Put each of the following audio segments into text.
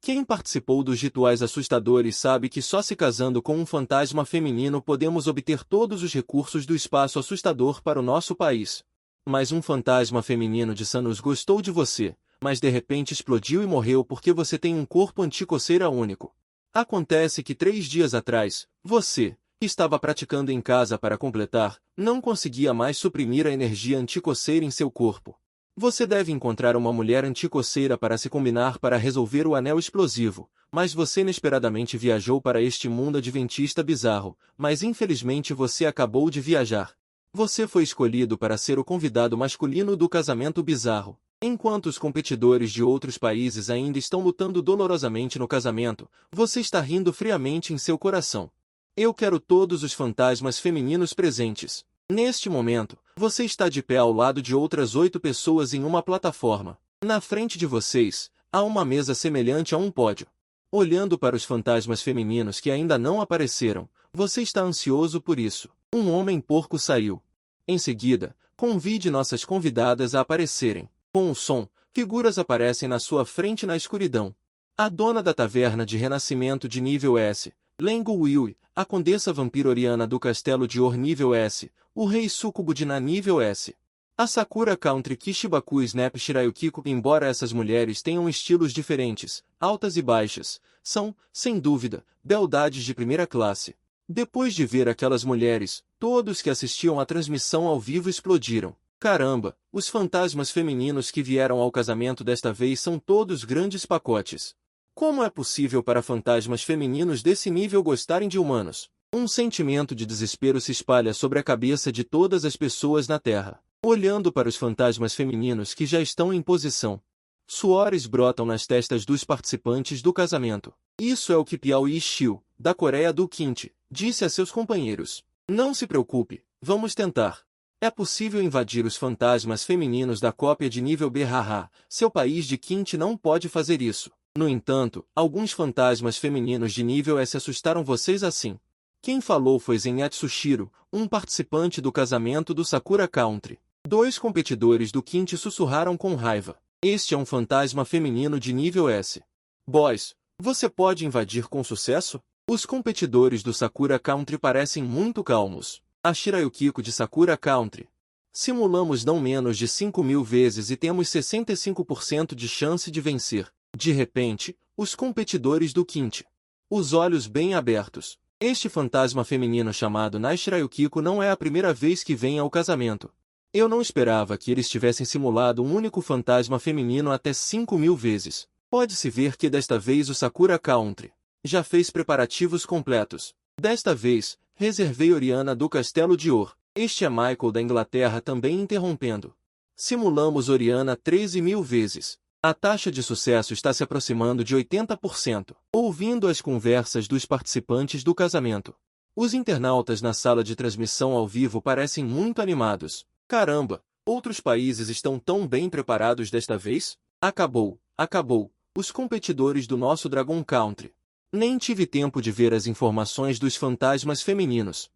Quem participou dos rituais assustadores sabe que só se casando com um fantasma feminino podemos obter todos os recursos do espaço assustador para o nosso país. Mas um fantasma feminino de Sanus gostou de você, mas de repente explodiu e morreu porque você tem um corpo anticoceira único. Acontece que 3 dias atrás, você, que estava praticando em casa para completar, não conseguia mais suprimir a energia anticoceira em seu corpo. Você deve encontrar uma mulher anticoceira para se combinar para resolver o anel explosivo, mas você inesperadamente viajou para este mundo adventista bizarro, mas infelizmente você acabou de viajar. Você foi escolhido para ser o convidado masculino do casamento bizarro. Enquanto os competidores de outros países ainda estão lutando dolorosamente no casamento, você está rindo friamente em seu coração. Eu quero todos os fantasmas femininos presentes. Neste momento, você está de pé ao lado de outras 8 pessoas em uma plataforma. Na frente de vocês, há uma mesa semelhante a um pódio. Olhando para os fantasmas femininos que ainda não apareceram, você está ansioso por isso. Um homem-porco saiu. Em seguida, convide nossas convidadas a aparecerem. Com o som, figuras aparecem na sua frente na escuridão. A dona da taverna de renascimento de nível S, Lengo Will, a condessa vampira Oriana do castelo de Or nível S, o rei Sucubo de Na nível S. A Sakura Country Kishibaku Snap Shirayukiko. Embora essas mulheres tenham estilos diferentes, altas e baixas, são, sem dúvida, beldades de primeira classe. Depois de ver aquelas mulheres, todos que assistiam à transmissão ao vivo explodiram. Caramba, os fantasmas femininos que vieram ao casamento desta vez são todos grandes pacotes. Como é possível para fantasmas femininos desse nível gostarem de humanos? Um sentimento de desespero se espalha sobre a cabeça de todas as pessoas na Terra. Olhando para os fantasmas femininos que já estão em posição. Suores brotam nas testas dos participantes do casamento. Isso é o que Piao Yi-Xiu, da Coreia do Quinte, disse a seus companheiros. Não se preocupe, vamos tentar. É possível invadir os fantasmas femininos da cópia de nível B. Haha, seu país de Quinte não pode fazer isso. No entanto, alguns fantasmas femininos de nível S assustaram vocês assim. Quem falou foi Zen Yatsushiro, um participante do casamento do Sakura Country. 2 competidores do Quinte sussurraram com raiva. Este é um fantasma feminino de nível S. Boys, você pode invadir com sucesso? Os competidores do Sakura Country parecem muito calmos. A Shirayukiko de Sakura Country. Simulamos não menos de 5.000 vezes e temos 65% de chance de vencer. De repente, os competidores do Quinte. Os olhos bem abertos. Este fantasma feminino chamado Nai Shirayukiko não é a primeira vez que vem ao casamento. Eu não esperava que eles tivessem simulado um único fantasma feminino até 5.000 vezes. Pode-se ver que desta vez o Sakura Country já fez preparativos completos. Desta vez, reservei Oriana do Castelo de Or. Este é Michael da Inglaterra também interrompendo. Simulamos Oriana 13.000 vezes. A taxa de sucesso está se aproximando de 80%. Ouvindo as conversas dos participantes do casamento. Os internautas na sala de transmissão ao vivo parecem muito animados. Caramba, outros países estão tão bem preparados desta vez? Acabou. Os competidores do nosso Dragon Country. Nem tive tempo de ver as informações dos fantasmas femininos.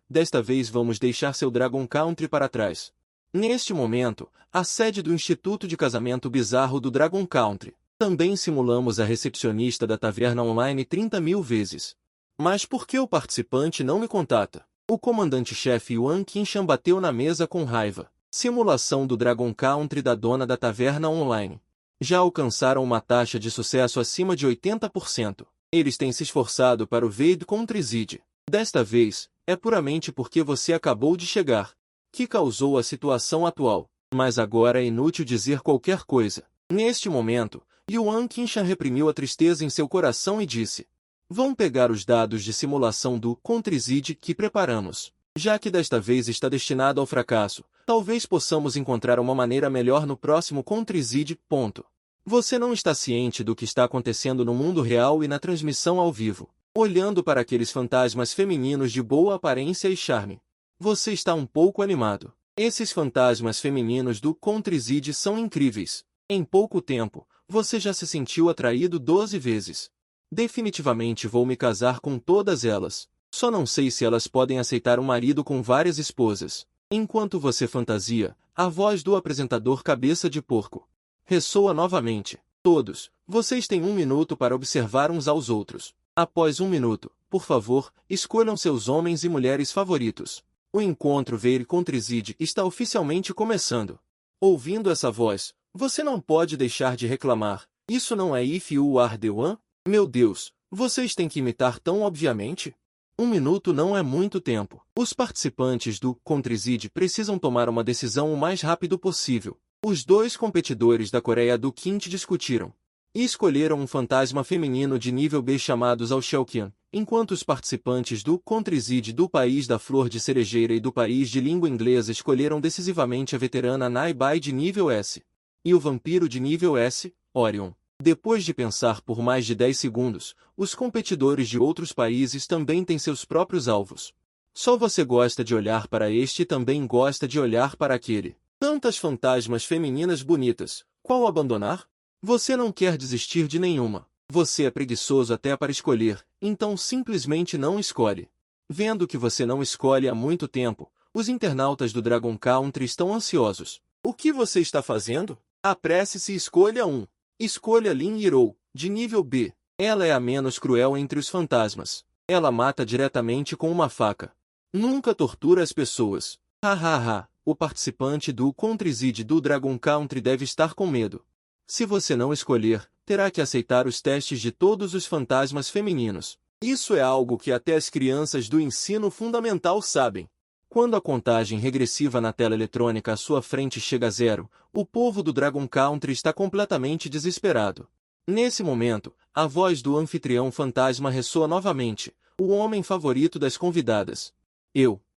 Desta vez vamos deixar seu Dragon Country para trás. Neste momento, a sede do Instituto de Casamento Bizarro do Dragon Country. Também simulamos a recepcionista da taverna online 30.000 vezes. Mas por que o participante não me contata? O comandante-chefe Yuan Qinshan bateu na mesa com raiva. Simulação do Dragon Country da dona da taverna online. Já alcançaram uma taxa de sucesso acima de 80%. Eles têm se esforçado para o Veid contra Zid. Desta vez, é puramente porque você acabou de chegar que causou a situação atual. Mas agora é inútil dizer qualquer coisa. Neste momento, Yuan Qinshan reprimiu a tristeza em seu coração e disse: vão pegar os dados de simulação do Contrizid que preparamos. Já que desta vez está destinado ao fracasso, talvez possamos encontrar uma maneira melhor no próximo Contrizid. Você não está ciente do que está acontecendo no mundo real e na transmissão ao vivo. Olhando para aqueles fantasmas femininos de boa aparência e charme. Você está um pouco animado. Esses fantasmas femininos do Contrizid são incríveis. Em pouco tempo, você já se sentiu atraído 12 vezes. Definitivamente vou me casar com todas elas. Só não sei se elas podem aceitar um marido com várias esposas. Enquanto você fantasia, a voz do apresentador Cabeça de Porco ressoa novamente. Todos, Vocês têm 1 minuto para observar uns aos outros. Após 1 minuto, por favor, escolham seus homens e mulheres favoritos. O encontro Veil Contrizide está oficialmente começando. Ouvindo essa voz, você não pode deixar de reclamar. Isso não é If You Are The One? Meu Deus, vocês têm que imitar tão obviamente? 1 minuto não é muito tempo. Os participantes do Contrizide precisam tomar uma decisão o mais rápido possível. Os dois competidores da Coreia do Quinte discutiram e escolheram um fantasma feminino de nível B chamado Zhao Xiaoqian, enquanto os participantes do Contrizide do país da flor de cerejeira e do país de língua inglesa escolheram decisivamente a veterana Nai Bai de nível S e o vampiro de nível S, Orion. Depois de pensar por mais de 10 segundos, os competidores de outros países também têm seus próprios alvos. Só você gosta de olhar para este e também gosta de olhar para aquele. Tantas fantasmas femininas bonitas, qual abandonar? Você não quer desistir de nenhuma. Você é preguiçoso até para escolher, então simplesmente não escolhe. Vendo que você não escolhe há muito tempo, os internautas do Dragon Country estão ansiosos. O que você está fazendo? Apresse-se e escolha um. Escolha Lin Yirou, de nível B. Ela é a menos cruel entre os fantasmas. Ela mata diretamente com uma faca. Nunca tortura as pessoas. Hahaha, o participante do Contrizide do Dragon Country deve estar com medo. Se você não escolher, terá que aceitar os testes de todos os fantasmas femininos. Isso é algo que até as crianças do ensino fundamental sabem. Quando a contagem regressiva na tela eletrônica à sua frente chega a 0, o povo do Dragon Country está completamente desesperado. Nesse momento, a voz do anfitrião fantasma ressoa novamente, o homem favorito das convidadas.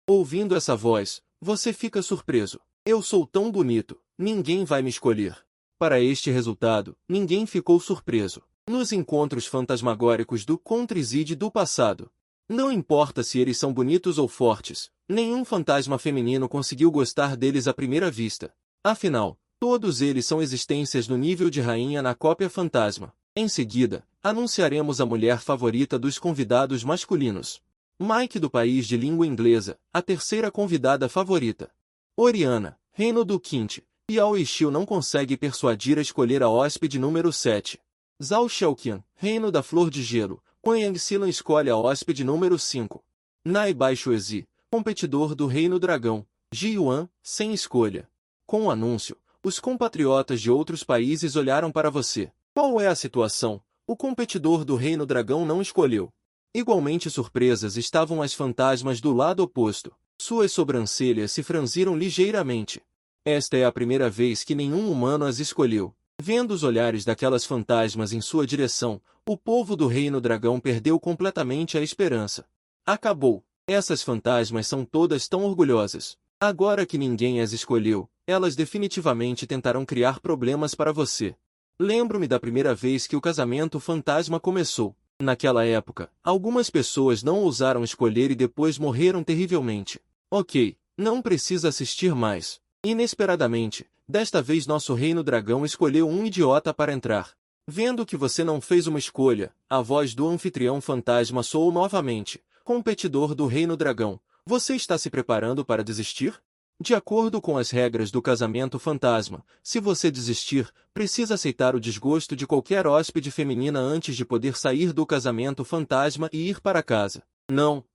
Ouvindo essa voz, você fica surpreso. Eu sou tão bonito, ninguém vai me escolher. Para este resultado, ninguém ficou surpreso. Nos encontros fantasmagóricos do Contrizide do passado, não importa se eles são bonitos ou fortes, nenhum fantasma feminino conseguiu gostar deles à primeira vista. Afinal, todos eles são existências no nível de rainha na cópia fantasma. Em seguida, anunciaremos a mulher favorita dos convidados masculinos. Mike do país de língua inglesa, a terceira convidada favorita. Oriana, Reino do Quinte. Yao Yixiu não consegue persuadir a escolher a hóspede número 7. Zhao Xiaoqian, Reino da Flor de Gelo. Quan Yangxilan escolhe a hóspede número 5. Nai Bai Xuezi, competidor do Reino Dragão. Ji Yuan, sem escolha. Com o anúncio, os compatriotas de outros países olharam para você. Qual é a situação? O competidor do Reino Dragão não escolheu. Igualmente surpresas estavam as fantasmas do lado oposto. Suas sobrancelhas se franziram ligeiramente. Esta é a primeira vez que nenhum humano as escolheu. Vendo os olhares daquelas fantasmas em sua direção, o povo do Reino Dragão perdeu completamente a esperança. Acabou. Essas fantasmas são todas tão orgulhosas. Agora que ninguém as escolheu, elas definitivamente tentarão criar problemas para você. Lembro-me da primeira vez que o casamento fantasma começou. Naquela época, algumas pessoas não ousaram escolher e depois morreram terrivelmente. Ok, não precisa assistir mais. Inesperadamente, desta vez nosso Reino Dragão escolheu um idiota para entrar. Vendo que você não fez uma escolha, a voz do anfitrião fantasma soou novamente. Competidor do Reino Dragão, você está se preparando para desistir? De acordo com as regras do casamento fantasma, se você desistir, precisa aceitar o desgosto de qualquer hóspede feminina antes de poder sair do casamento fantasma e ir para casa. Não.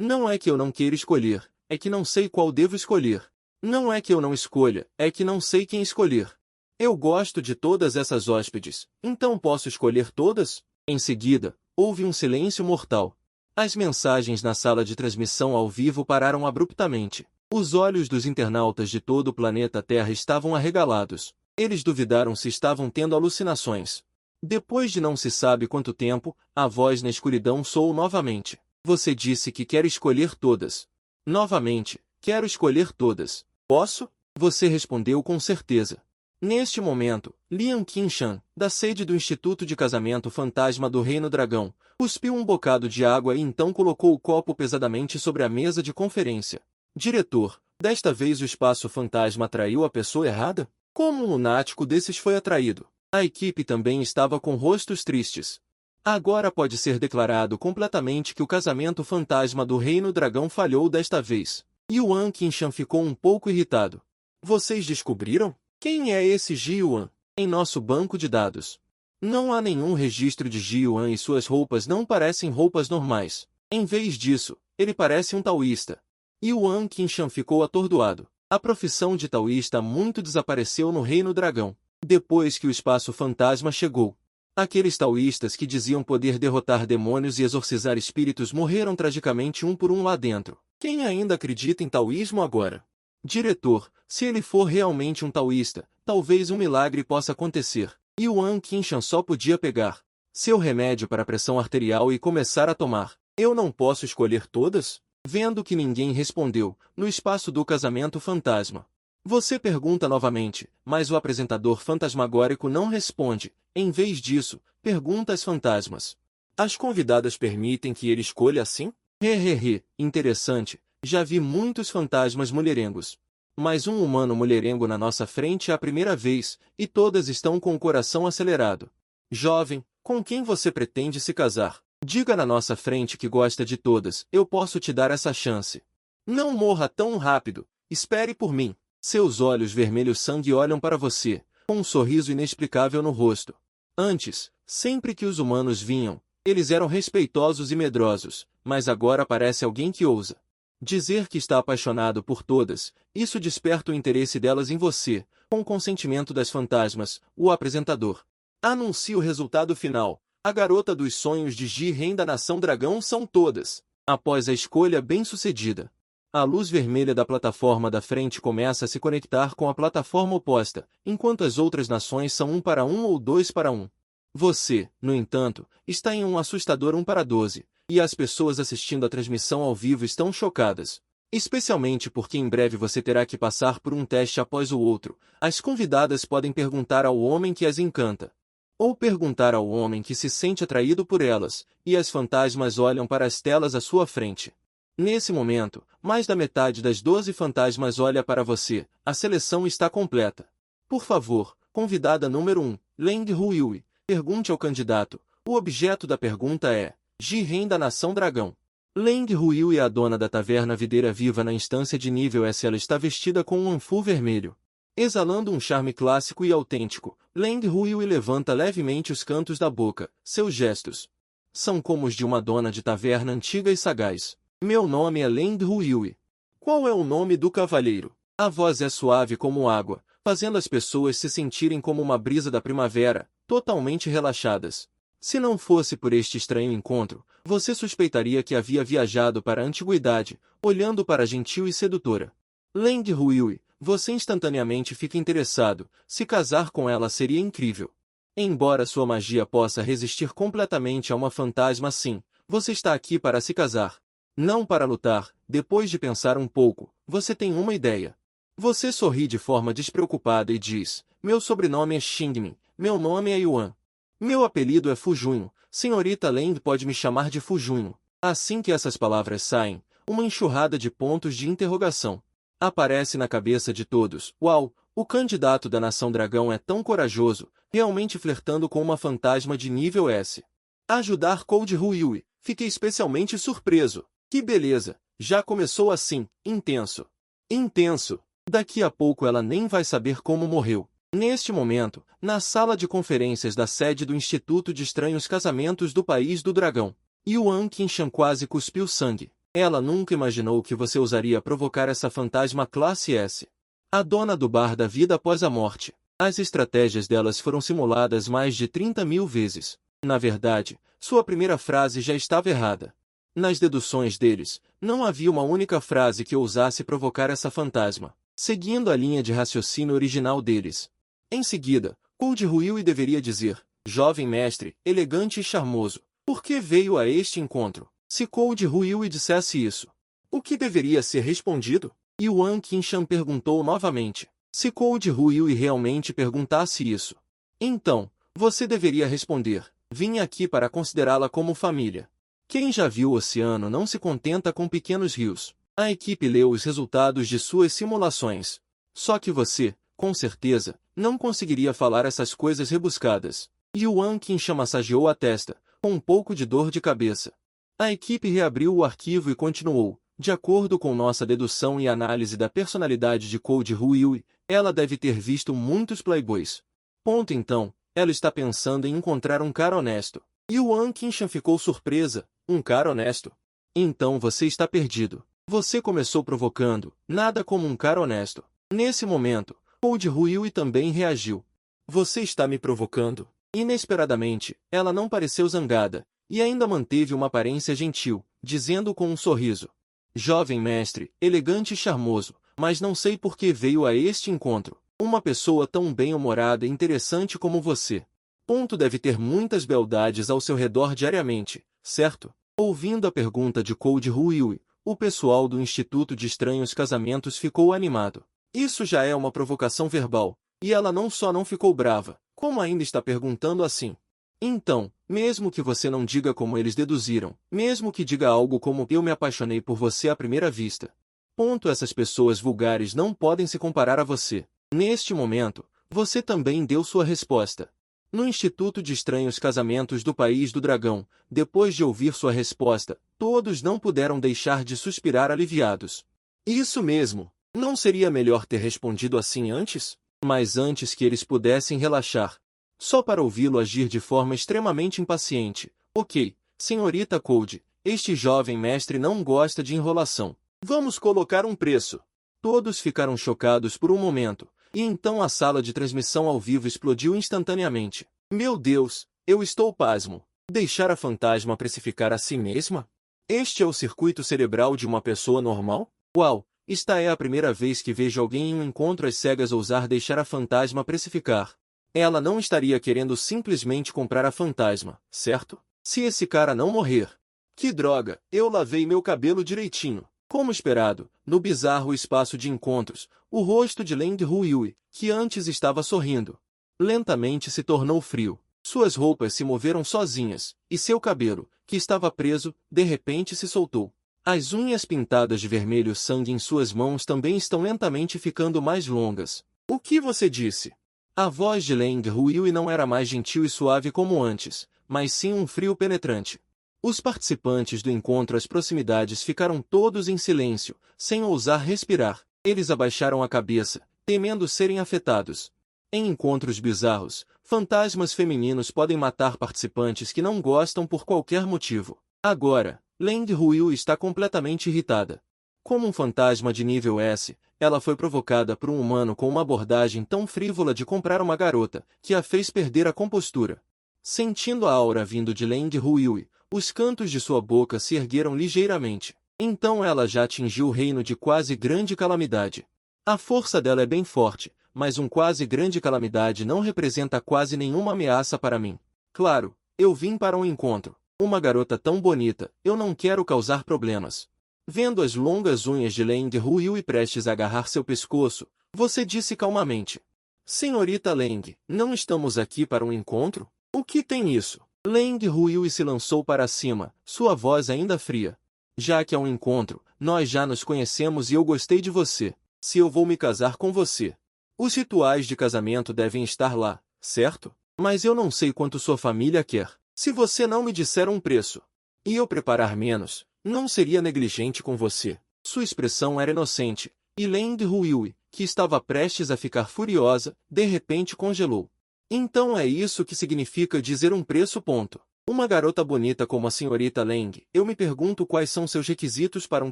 Não é que eu não queira escolher, é que não sei qual devo escolher. Não é que eu não escolha, é que não sei quem escolher. Eu gosto de todas essas hóspedes, então posso escolher todas? Em seguida, houve um silêncio mortal. As mensagens na sala de transmissão ao vivo pararam abruptamente. Os olhos dos internautas de todo o planeta Terra estavam arregalados. Eles duvidaram se estavam tendo alucinações. Depois de não se sabe quanto tempo, a voz na escuridão soou novamente. Você disse que quer escolher todas. Novamente, quero escolher todas. Posso? Você respondeu com certeza. Neste momento, Lian Qinshan, da sede do Instituto de Casamento Fantasma do Reino Dragão, cuspiu um bocado de água e então colocou o copo pesadamente sobre a mesa de conferência. Diretor, desta vez o espaço fantasma atraiu a pessoa errada? Como um lunático desses foi atraído? A equipe também estava com rostos tristes. Agora pode ser declarado completamente que o casamento fantasma do Reino Dragão falhou desta vez. Yuan Qinshan ficou um pouco irritado. Vocês descobriram? Quem é esse Ji Yuan? em nosso banco de dados. Não há nenhum registro de Ji Yuan e suas roupas não parecem roupas normais. Em vez disso, ele parece um taoísta. Yuan Qinshan ficou atordoado. A profissão de taoísta muito desapareceu no Reino Dragão, depois que o espaço fantasma chegou. Aqueles taoístas que diziam poder derrotar demônios e exorcizar espíritos morreram tragicamente um por um lá dentro. Quem ainda acredita em taoísmo agora? Diretor, se ele for realmente um taoísta, talvez um milagre possa acontecer. Yuan Qinshan só podia pegar seu remédio para a pressão arterial e começar a tomar. Eu não posso escolher todas? Vendo que ninguém respondeu, no espaço do casamento fantasma. Você pergunta novamente, mas o apresentador fantasmagórico não responde. Em vez disso, pergunta às fantasmas. As convidadas permitem que ele escolha assim? Hehehe, interessante. Já vi muitos fantasmas mulherengos. Mas um humano mulherengo na nossa frente é a primeira vez, e todas estão com o coração acelerado. Jovem, com quem você pretende se casar? Diga na nossa frente que gosta de todas, eu posso te dar essa chance. Não morra tão rápido, espere por mim. Seus olhos vermelhos sangue olham para você, com um sorriso inexplicável no rosto. Antes, sempre que os humanos vinham, eles eram respeitosos e medrosos, mas agora aparece alguém que ousa dizer que está apaixonado por todas. Isso desperta o interesse delas em você, com o consentimento das fantasmas, o apresentador anuncia o resultado final. A garota dos sonhos de Ji Ren da Nação Dragão são todas. Após a escolha bem-sucedida, a luz vermelha da plataforma da frente começa a se conectar com a plataforma oposta, enquanto as outras nações são 1 para 1 ou 2 para 1. Você, no entanto, está em um assustador 1 para 12, e as pessoas assistindo a transmissão ao vivo estão chocadas. Especialmente porque em breve você terá que passar por um teste após o outro. As convidadas podem perguntar ao homem que as encanta, ou perguntar ao homem que se sente atraído por elas, e as fantasmas olham para as telas à sua frente. Nesse momento, mais da metade das 12 fantasmas olha para você. A seleção está completa. Por favor, convidada número 1, Leng Huiyui, pergunte ao candidato. O objeto da pergunta é: Ji Ren da Nação Dragão. Leng Huiyui é a dona da taverna Videira Viva na instância de nível S. Ela está vestida com um anfu vermelho, exalando um charme clássico e autêntico. Leng Huiyui levanta levemente os cantos da boca. Seus gestos são como os de uma dona de taverna antiga e sagaz. Meu nome é Leng Huiyui. Qual é o nome do cavalheiro? A voz é suave como água, fazendo as pessoas se sentirem como uma brisa da primavera, totalmente relaxadas. Se não fosse por este estranho encontro, você suspeitaria que havia viajado para a antiguidade, olhando para a gentil e sedutora Leng Huiyui. Você instantaneamente fica interessado. Se casar com ela seria incrível. Embora sua magia possa resistir completamente a uma fantasma assim, você está aqui para se casar, não para lutar. Depois de pensar um pouco, você tem uma ideia. Você sorri de forma despreocupada e diz: meu sobrenome é Xingmin, meu nome é Yuan. Meu apelido é Fujunho, senhorita Leng pode me chamar de Fujunho. Assim que essas palavras saem, uma enxurrada de pontos de interrogação aparece na cabeça de todos. Uau, o candidato da Nação Dragão é tão corajoso, realmente flertando com uma fantasma de nível S. Ajudar Cold Huiyui, fiquei especialmente surpreso. Que beleza, já começou assim, intenso. Intenso. Daqui a pouco ela nem vai saber como morreu. Neste momento, na sala de conferências da sede do Instituto de Estranhos Casamentos do País do Dragão, Yuan Qinshan quase cuspiu sangue. Ela nunca imaginou que você usaria provocar essa fantasma classe S. A dona do bar da vida após a morte. As estratégias delas foram simuladas mais de 30.000 vezes. Na verdade, sua primeira frase já estava errada. Nas deduções deles, não havia uma única frase que ousasse provocar essa fantasma, seguindo a linha de raciocínio original deles. Em seguida, Cold Huiyui deveria dizer: jovem mestre, elegante e charmoso, por que veio a este encontro? Se Cold Huiyui dissesse isso, o que deveria ser respondido? Yuan Qinshan perguntou novamente. Se Cold Huiyui realmente perguntasse isso, então, você deveria responder: vim aqui para considerá-la como família. Quem já viu o oceano não se contenta com pequenos rios. A equipe leu os resultados de suas simulações. Só que você, com certeza, não conseguiria falar essas coisas rebuscadas. Yuan Qinshan massageou a testa, com um pouco de dor de cabeça. A equipe reabriu o arquivo e continuou. De acordo com nossa dedução e análise da personalidade de Cold Huiyui, ela deve ter visto muitos playboys. Ponto então, ela está pensando em encontrar um cara honesto. Yuan Qingshan ficou surpresa. Um cara honesto? Então você está perdido. Você começou provocando, nada como um cara honesto. Nesse momento, Code Ruiui também reagiu. Você está me provocando? Inesperadamente, ela não pareceu zangada, e ainda manteve uma aparência gentil, dizendo com um sorriso. Jovem mestre, elegante e charmoso, mas não sei por que veio a este encontro. Uma pessoa tão bem-humorada e interessante como você. Ponto deve ter muitas beldades ao seu redor diariamente, certo? Ouvindo a pergunta de Code Ruiui, o pessoal do Instituto de Estranhos Casamentos ficou animado. Isso já é uma provocação verbal, e ela não só não ficou brava, como ainda está perguntando assim. Então, mesmo que você não diga como eles deduziram, mesmo que diga algo como eu me apaixonei por você à primeira vista. Ponto, essas pessoas vulgares não podem se comparar a você. Neste momento, você também deu sua resposta. No Instituto de Estranhos Casamentos do País do Dragão, depois de ouvir sua resposta, todos não puderam deixar de suspirar aliviados. Isso mesmo! Não seria melhor ter respondido assim antes? Mas antes que eles pudessem relaxar. Só para ouvi-lo agir de forma extremamente impaciente. Ok, senhorita Code, este jovem mestre não gosta de enrolação. Vamos colocar um preço. Todos ficaram chocados por um momento, e então a sala de transmissão ao vivo explodiu instantaneamente. Meu Deus, eu estou pasmo. Deixar a fantasma precificar a si mesma? Este é o circuito cerebral de uma pessoa normal? Uau, esta é a primeira vez que vejo alguém em um encontro às cegas ousar deixar a fantasma precificar. Ela não estaria querendo simplesmente comprar a fantasma, certo? Se esse cara não morrer. Que droga, eu lavei meu cabelo direitinho. Como esperado, no bizarro espaço de encontros, o rosto de Leng Ruiui, que antes estava sorrindo, lentamente se tornou frio. Suas roupas se moveram sozinhas, e seu cabelo, que estava preso, de repente se soltou. As unhas pintadas de vermelho sangue em suas mãos também estão lentamente ficando mais longas. O que você disse? A voz de Leng Ruiui não era mais gentil e suave como antes, mas sim um frio penetrante. Os participantes do encontro às proximidades ficaram todos em silêncio, sem ousar respirar. Eles abaixaram a cabeça, temendo serem afetados. Em encontros bizarros, fantasmas femininos podem matar participantes que não gostam por qualquer motivo. Agora, Leng Ruiui está completamente irritada. Como um fantasma de nível S, ela foi provocada por um humano com uma abordagem tão frívola de comprar uma garota, que a fez perder a compostura. Sentindo a aura vindo de Leng Ruiui, os cantos de sua boca se ergueram ligeiramente. Então ela já atingiu o reino de quase grande calamidade. A força dela é bem forte, mas um quase grande calamidade não representa quase nenhuma ameaça para mim. Claro, eu vim para um encontro. Uma garota tão bonita, eu não quero causar problemas. Vendo as longas unhas de Leng Ruiui prestes a agarrar seu pescoço, você disse calmamente. Senhorita Leng, não estamos aqui para um encontro? O que tem isso? Leng Ruiui se lançou para cima, sua voz ainda fria. Já que é um encontro, nós já nos conhecemos e eu gostei de você. Se eu vou me casar com você. Os rituais de casamento devem estar lá, certo? Mas eu não sei quanto sua família quer. Se você não me disser um preço, e eu preparar menos, não seria negligente com você. Sua expressão era inocente, e Leng Ruiui, que estava prestes a ficar furiosa, de repente congelou. Então é isso que significa dizer um preço ponto. Uma garota bonita como a senhorita Leng, eu me pergunto quais são seus requisitos para um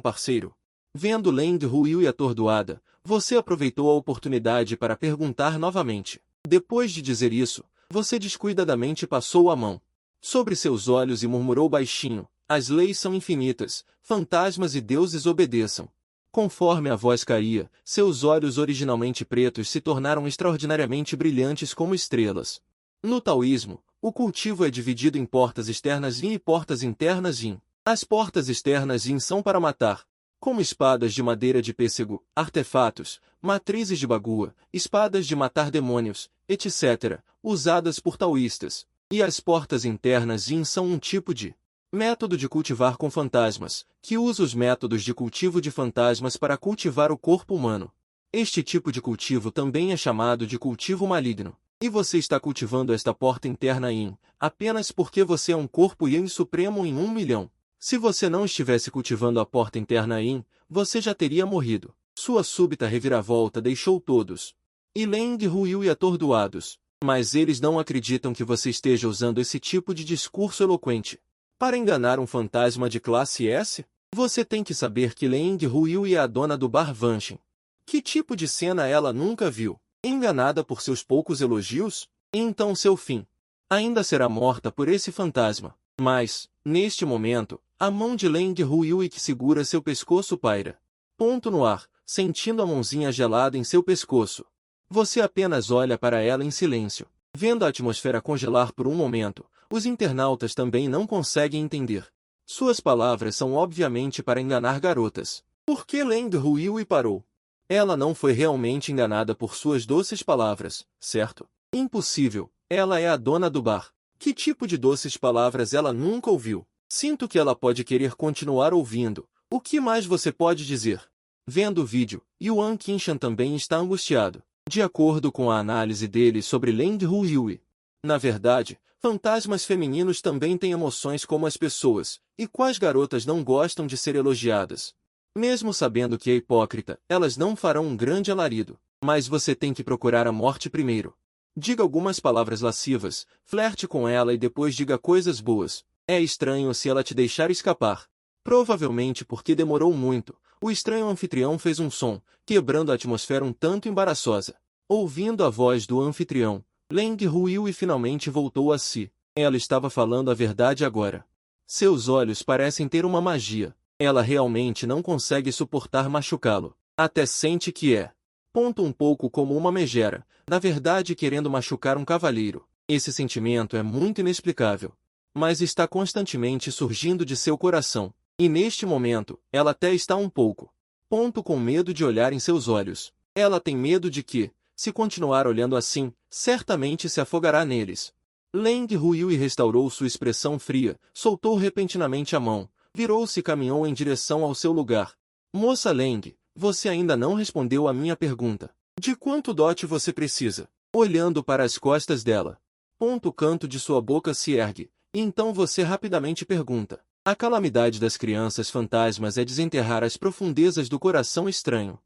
parceiro. Vendo Leng Ruiui atordoada, você aproveitou a oportunidade para perguntar novamente. Depois de dizer isso, você descuidadamente passou a mão sobre seus olhos e murmurou baixinho, as leis são infinitas, fantasmas e deuses obedeçam. Conforme a voz caía, seus olhos originalmente pretos se tornaram extraordinariamente brilhantes como estrelas. No taoísmo, o cultivo é dividido em portas externas yin e portas internas yin. As portas externas yin são para matar, como espadas de madeira de pêssego, artefatos, matrizes de bagua, espadas de matar demônios, etc., usadas por taoístas. E as portas internas yin são um tipo de método de cultivar com fantasmas, que usa os métodos de cultivo de fantasmas para cultivar o corpo humano. Este tipo de cultivo também é chamado de cultivo maligno. E você está cultivando esta porta interna yin, apenas porque você é um corpo yin supremo em 1 milhão. Se você não estivesse cultivando a porta interna yin, você já teria morrido. Sua súbita reviravolta deixou todos, e Leng Ruiui atordoados. Mas eles não acreditam que você esteja usando esse tipo de discurso eloquente para enganar um fantasma de classe S? Você tem que saber que Leng Huiyu é a dona do bar Vanshin. Que tipo de cena ela nunca viu? Enganada por seus poucos elogios? Então seu fim ainda será morta por esse fantasma. Mas, neste momento, a mão de Leng Huiyu que segura seu pescoço paira. Ponto no ar, sentindo a mãozinha gelada em seu pescoço. Você apenas olha para ela em silêncio. Vendo a atmosfera congelar por um momento, os internautas também não conseguem entender. Suas palavras são obviamente para enganar garotas. Por que Leng Huiyu parou? Ela não foi realmente enganada por suas doces palavras, certo? Impossível, ela é a dona do bar. Que tipo de doces palavras ela nunca ouviu? Sinto que ela pode querer continuar ouvindo. O que mais você pode dizer? Vendo o vídeo, Yuan Qinshan também está angustiado. De acordo com a análise dele sobre Leng Huiyu. Na verdade, fantasmas femininos também têm emoções como as pessoas, e quais garotas não gostam de ser elogiadas? Mesmo sabendo que é hipócrita, elas não farão um grande alarido. Mas você tem que procurar a morte primeiro. Diga algumas palavras lascivas, flerte com ela e depois diga coisas boas. É estranho se ela te deixar escapar. Provavelmente porque demorou muito, o estranho anfitrião fez um som, quebrando a atmosfera um tanto embaraçosa. Ouvindo a voz do anfitrião, Leng Huiyu finalmente voltou a si. Ela estava falando a verdade agora. Seus olhos parecem ter uma magia. Ela realmente não consegue suportar machucá-lo. Até sente que é um pouco como uma megera, na verdade querendo machucar um cavalheiro. Esse sentimento é muito inexplicável, mas está constantemente surgindo de seu coração. E neste momento, ela até está um pouco com medo de olhar em seus olhos. Ela tem medo de que, se continuar olhando assim, certamente se afogará neles. Leng Huiyu restaurou sua expressão fria, soltou repentinamente a mão, virou-se e caminhou em direção ao seu lugar. Moça Leng, você ainda não respondeu à minha pergunta. De quanto dote você precisa? Olhando para as costas dela. O canto de sua boca se ergue, e então você rapidamente pergunta. A calamidade das crianças fantasmas é desenterrar as profundezas do coração estranho.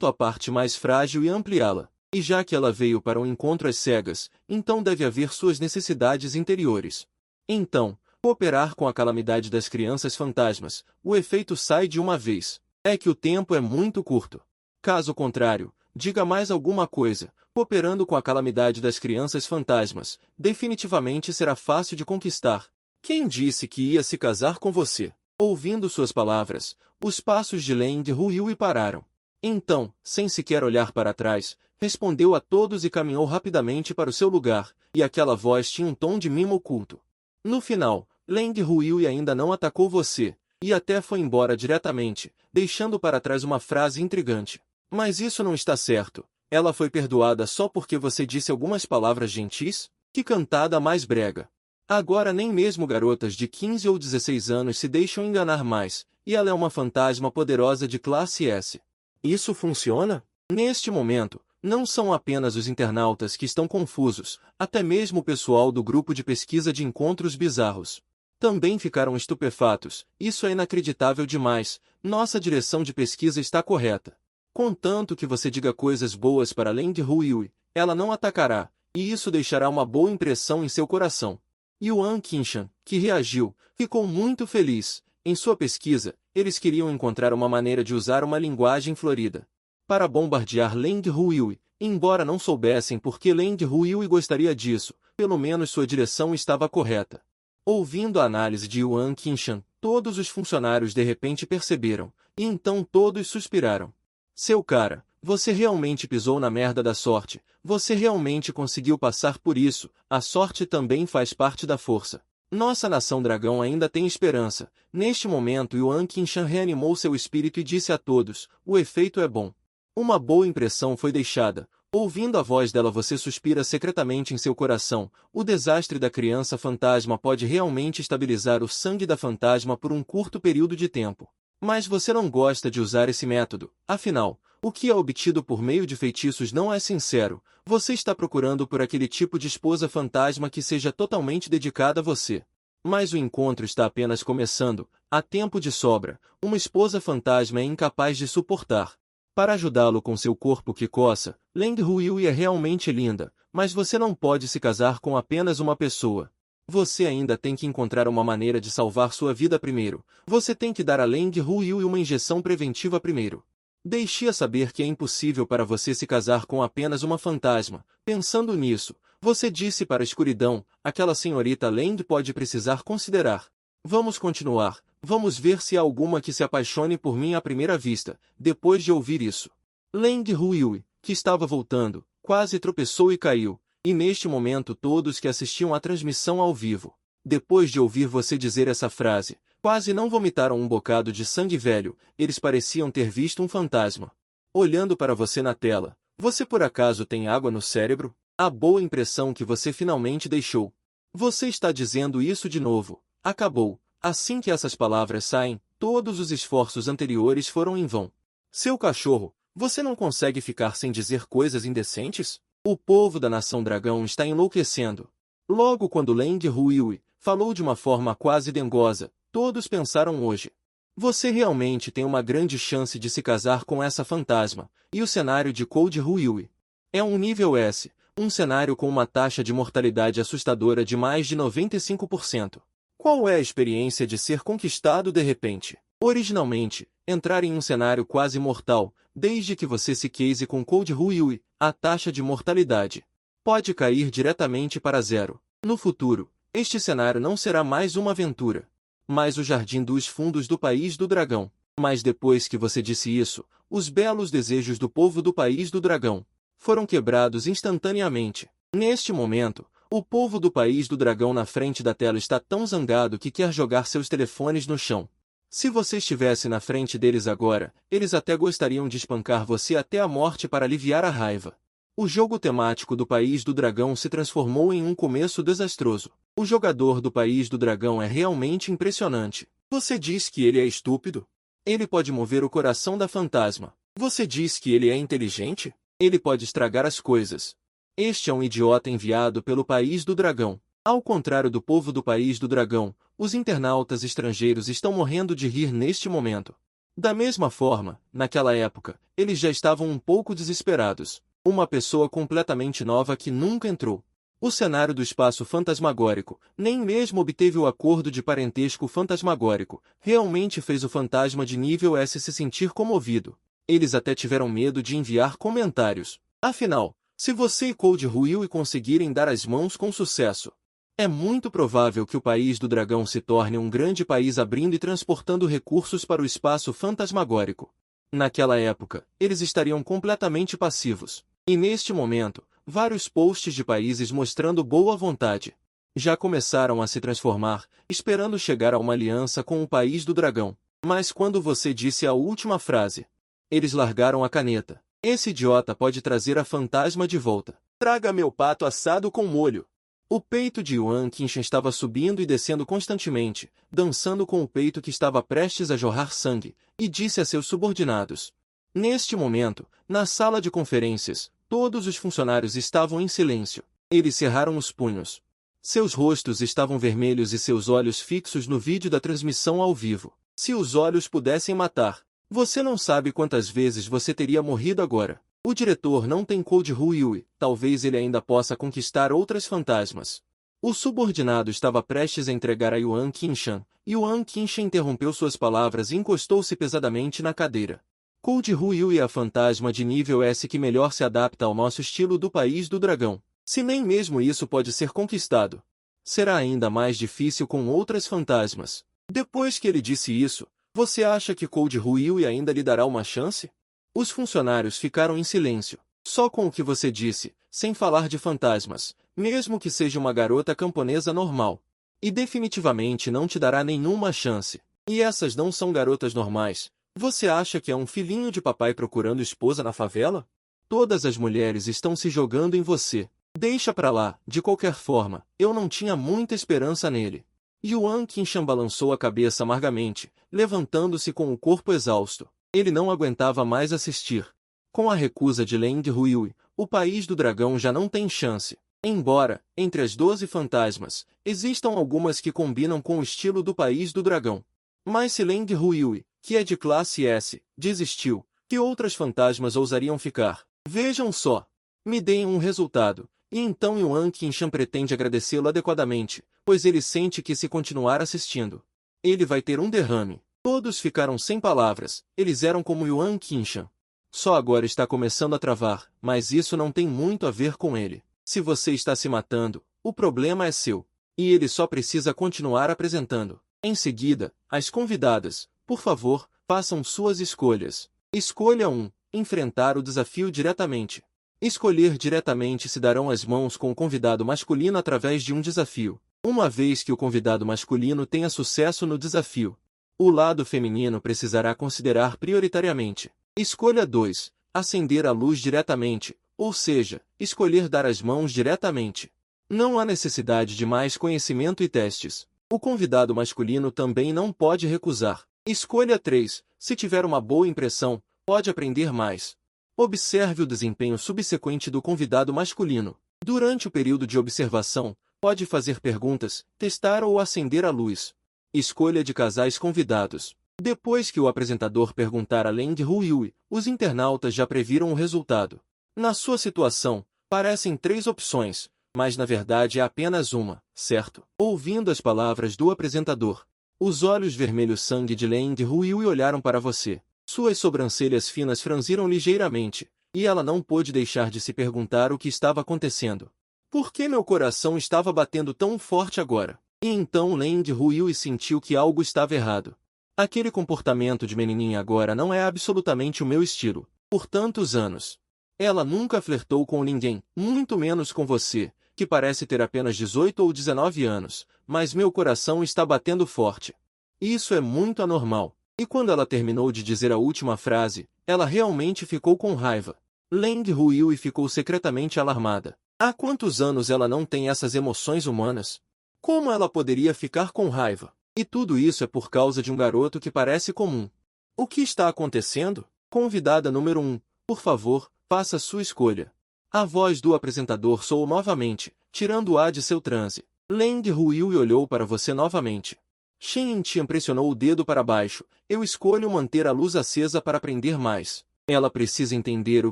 A parte mais frágil e ampliá-la. E já que ela veio para um encontro às cegas, então deve haver suas necessidades interiores. Então, cooperar com a calamidade das crianças fantasmas, o efeito sai de uma vez. É que o tempo é muito curto. Caso contrário, diga mais alguma coisa. Cooperando com a calamidade das crianças fantasmas, definitivamente será fácil de conquistar. Quem disse que ia se casar com você? Ouvindo suas palavras, os passos de Leng Huiyu pararam. Então, sem sequer olhar para trás, respondeu a todos e caminhou rapidamente para o seu lugar, e aquela voz tinha um tom de mimo oculto. No final, Leng Huiyu ainda não atacou você, e até foi embora diretamente, deixando para trás uma frase intrigante. Mas isso não está certo. Ela foi perdoada só porque você disse algumas palavras gentis? Que cantada mais brega. Agora nem mesmo garotas de 15 ou 16 anos se deixam enganar mais, e ela é uma fantasma poderosa de classe S. Isso funciona? Neste momento, não são apenas os internautas que estão confusos, até mesmo o pessoal do grupo de pesquisa de encontros bizarros também ficaram estupefatos. Isso é inacreditável demais. Nossa direção de pesquisa está correta. Contanto que você diga coisas boas para Leng Huiyu, ela não atacará, e isso deixará uma boa impressão em seu coração. Yuan Qinshan, que reagiu, ficou muito feliz. Em sua pesquisa, eles queriam encontrar uma maneira de usar uma linguagem florida para bombardear Leng Huiyu, embora não soubessem por que Leng Huiyu gostaria disso, pelo menos sua direção estava correta. Ouvindo a análise de Yuan Qinshan, todos os funcionários de repente perceberam, e então todos suspiraram. Seu cara, você realmente pisou na merda da sorte, você realmente conseguiu passar por isso, a sorte também faz parte da força. Nossa nação dragão ainda tem esperança. Neste momento Yuan Qinshan reanimou seu espírito e disse a todos, o efeito é bom. Uma boa impressão foi deixada. Ouvindo a voz dela você suspira secretamente em seu coração. O desastre da criança fantasma pode realmente estabilizar o sangue da fantasma por um curto período de tempo. Mas você não gosta de usar esse método. Afinal, o que é obtido por meio de feitiços não é sincero. Você está procurando por aquele tipo de esposa fantasma que seja totalmente dedicada a você. Mas o encontro está apenas começando. Há tempo de sobra. Uma esposa fantasma é incapaz de suportar. Para ajudá-lo com seu corpo que coça, Leng Huiyu é realmente linda. Mas você não pode se casar com apenas uma pessoa. Você ainda tem que encontrar uma maneira de salvar sua vida primeiro. Você tem que dar a Leng Huiyui uma injeção preventiva primeiro. Deixe-a saber que é impossível para você se casar com apenas uma fantasma. Pensando nisso, você disse para a escuridão, aquela senhorita Leng pode precisar considerar. Vamos continuar. Vamos ver se há alguma que se apaixone por mim à primeira vista. Depois de ouvir isso, Leng Huiyui, que estava voltando, quase tropeçou e caiu. E neste momento todos que assistiam à transmissão ao vivo, depois de ouvir você dizer essa frase, quase não vomitaram um bocado de sangue velho, eles pareciam ter visto um fantasma. Olhando para você na tela, você por acaso tem água no cérebro? A boa impressão que você finalmente deixou. Você está dizendo isso de novo. Acabou. Assim que essas palavras saem, todos os esforços anteriores foram em vão. Seu cachorro, você não consegue ficar sem dizer coisas indecentes? O povo da nação dragão está enlouquecendo. Logo quando Leng Huiyui falou de uma forma quase dengosa, todos pensaram hoje. Você realmente tem uma grande chance de se casar com essa fantasma, e o cenário de Code Huiyui é um nível S, um cenário com uma taxa de mortalidade assustadora de mais de 95%. Qual é a experiência de ser conquistado de repente? Originalmente, entrar em um cenário quase mortal, desde que você se case com Code Huiyui, a taxa de mortalidade pode cair diretamente para zero. No futuro, este cenário não será mais uma aventura, mas o jardim dos fundos do País do Dragão. Mas depois que você disse isso, os belos desejos do povo do País do Dragão foram quebrados instantaneamente. Neste momento, o povo do País do Dragão na frente da tela está tão zangado que quer jogar seus telefones no chão. Se você estivesse na frente deles agora, eles até gostariam de espancar você até a morte para aliviar a raiva. O jogo temático do País do Dragão se transformou em um começo desastroso. O jogador do País do Dragão é realmente impressionante. Você diz que ele é estúpido? Ele pode mover o coração da fantasma. Você diz que ele é inteligente? Ele pode estragar as coisas. Este é um idiota enviado pelo País do Dragão. Ao contrário do povo do País do Dragão, os internautas estrangeiros estão morrendo de rir neste momento. Da mesma forma, naquela época, eles já estavam um pouco desesperados. Uma pessoa completamente nova que nunca entrou. O cenário do espaço fantasmagórico, nem mesmo obteve o acordo de parentesco fantasmagórico, realmente fez o fantasma de nível S se sentir comovido. Eles até tiveram medo de enviar comentários. Afinal, se você e Code Huiyui conseguirem dar as mãos com sucesso, é muito provável que o País do Dragão se torne um grande país abrindo e transportando recursos para o espaço fantasmagórico. Naquela época, eles estariam completamente passivos. E neste momento, vários posts de países mostrando boa vontade já começaram a se transformar, esperando chegar a uma aliança com o País do Dragão. Mas quando você disse a última frase, eles largaram a caneta. Esse idiota pode trazer a fantasma de volta. Traga meu pato assado com molho. O peito de Yuan Qinshan estava subindo e descendo constantemente, dançando com o peito que estava prestes a jorrar sangue, e disse a seus subordinados. Neste momento, na sala de conferências, todos os funcionários estavam em silêncio. Eles cerraram os punhos. Seus rostos estavam vermelhos e seus olhos fixos no vídeo da transmissão ao vivo. Se os olhos pudessem matar, você não sabe quantas vezes você teria morrido agora. O diretor não tem Code Huiyui, talvez ele ainda possa conquistar outras fantasmas. O subordinado estava prestes a entregar a Yuan Qinshan. Yuan Qinshan interrompeu suas palavras e encostou-se pesadamente na cadeira. Code Huiyui é a fantasma de nível S que melhor se adapta ao nosso estilo do País do Dragão. Se nem mesmo isso pode ser conquistado, será ainda mais difícil com outras fantasmas. Depois que ele disse isso, você acha que Code Huiyui ainda lhe dará uma chance? Os funcionários ficaram em silêncio, só com o que você disse, sem falar de fantasmas, mesmo que seja uma garota camponesa normal. E definitivamente não te dará nenhuma chance. E essas não são garotas normais. Você acha que é um filhinho de papai procurando esposa na favela? Todas as mulheres estão se jogando em você. Deixa pra lá, de qualquer forma, eu não tinha muita esperança nele. Yuan Qinshan balançou a cabeça amargamente, levantando-se com o corpo exausto. Ele não aguentava mais assistir. Com a recusa de Leng Huiyui, o País do Dragão já não tem chance. Embora, entre as 12 fantasmas, existam algumas que combinam com o estilo do País do Dragão. Mas se Leng Huiyui, que é de classe S, desistiu, que outras fantasmas ousariam ficar? Vejam só. Me deem um resultado, E então Yuan Qingshan pretende agradecê-lo adequadamente, pois ele sente que se continuar assistindo, ele vai ter um derrame. Todos ficaram sem palavras, eles eram como Yuan Qingshan. Só agora está começando a travar, mas isso não tem muito a ver com ele. Se você está se matando, o problema é seu. E ele só precisa continuar apresentando. Em seguida, as convidadas, por favor, façam suas escolhas. Escolha 1. Enfrentar o desafio diretamente. Escolher diretamente se darão as mãos com o convidado masculino através de um desafio. Uma vez que o convidado masculino tenha sucesso no desafio, o lado feminino precisará considerar prioritariamente. Escolha 2. Acender a luz diretamente, ou seja, escolher dar as mãos diretamente. Não há necessidade de mais conhecimento e testes. O convidado masculino também não pode recusar. Escolha 3. Se tiver uma boa impressão, pode aprender mais. Observe o desempenho subsequente do convidado masculino. Durante o período de observação, pode fazer perguntas, testar ou acender a luz. Escolha de casais convidados. Depois que o apresentador perguntar além de Huiyui, os internautas já previram o resultado. Na sua situação, parecem 3 opções, mas na verdade é apenas uma, certo? Ouvindo as palavras do apresentador, os olhos vermelhos sangue de Leng Huiyui olharam para você. Suas sobrancelhas finas franziram ligeiramente, e ela não pôde deixar de se perguntar o que estava acontecendo. Por que meu coração estava batendo tão forte agora? E então Leng Huiyui sentiu que algo estava errado. Aquele comportamento de menininha agora não é absolutamente o meu estilo. Por tantos anos, ela nunca flertou com ninguém, muito menos com você, que parece ter apenas 18 ou 19 anos, mas meu coração está batendo forte. Isso é muito anormal. E quando ela terminou de dizer a última frase, ela realmente ficou com raiva. Leng Huiyui ficou secretamente alarmada. Há quantos anos ela não tem essas emoções humanas? Como ela poderia ficar com raiva? E tudo isso é por causa de um garoto que parece comum. O que está acontecendo? Convidada número 1, por favor, faça sua escolha. A voz do apresentador soou novamente, tirando-a de seu transe. Leng Huiyui olhou para você novamente. Shen Yintian pressionou o dedo para baixo. Eu escolho manter a luz acesa para aprender mais. Ela precisa entender o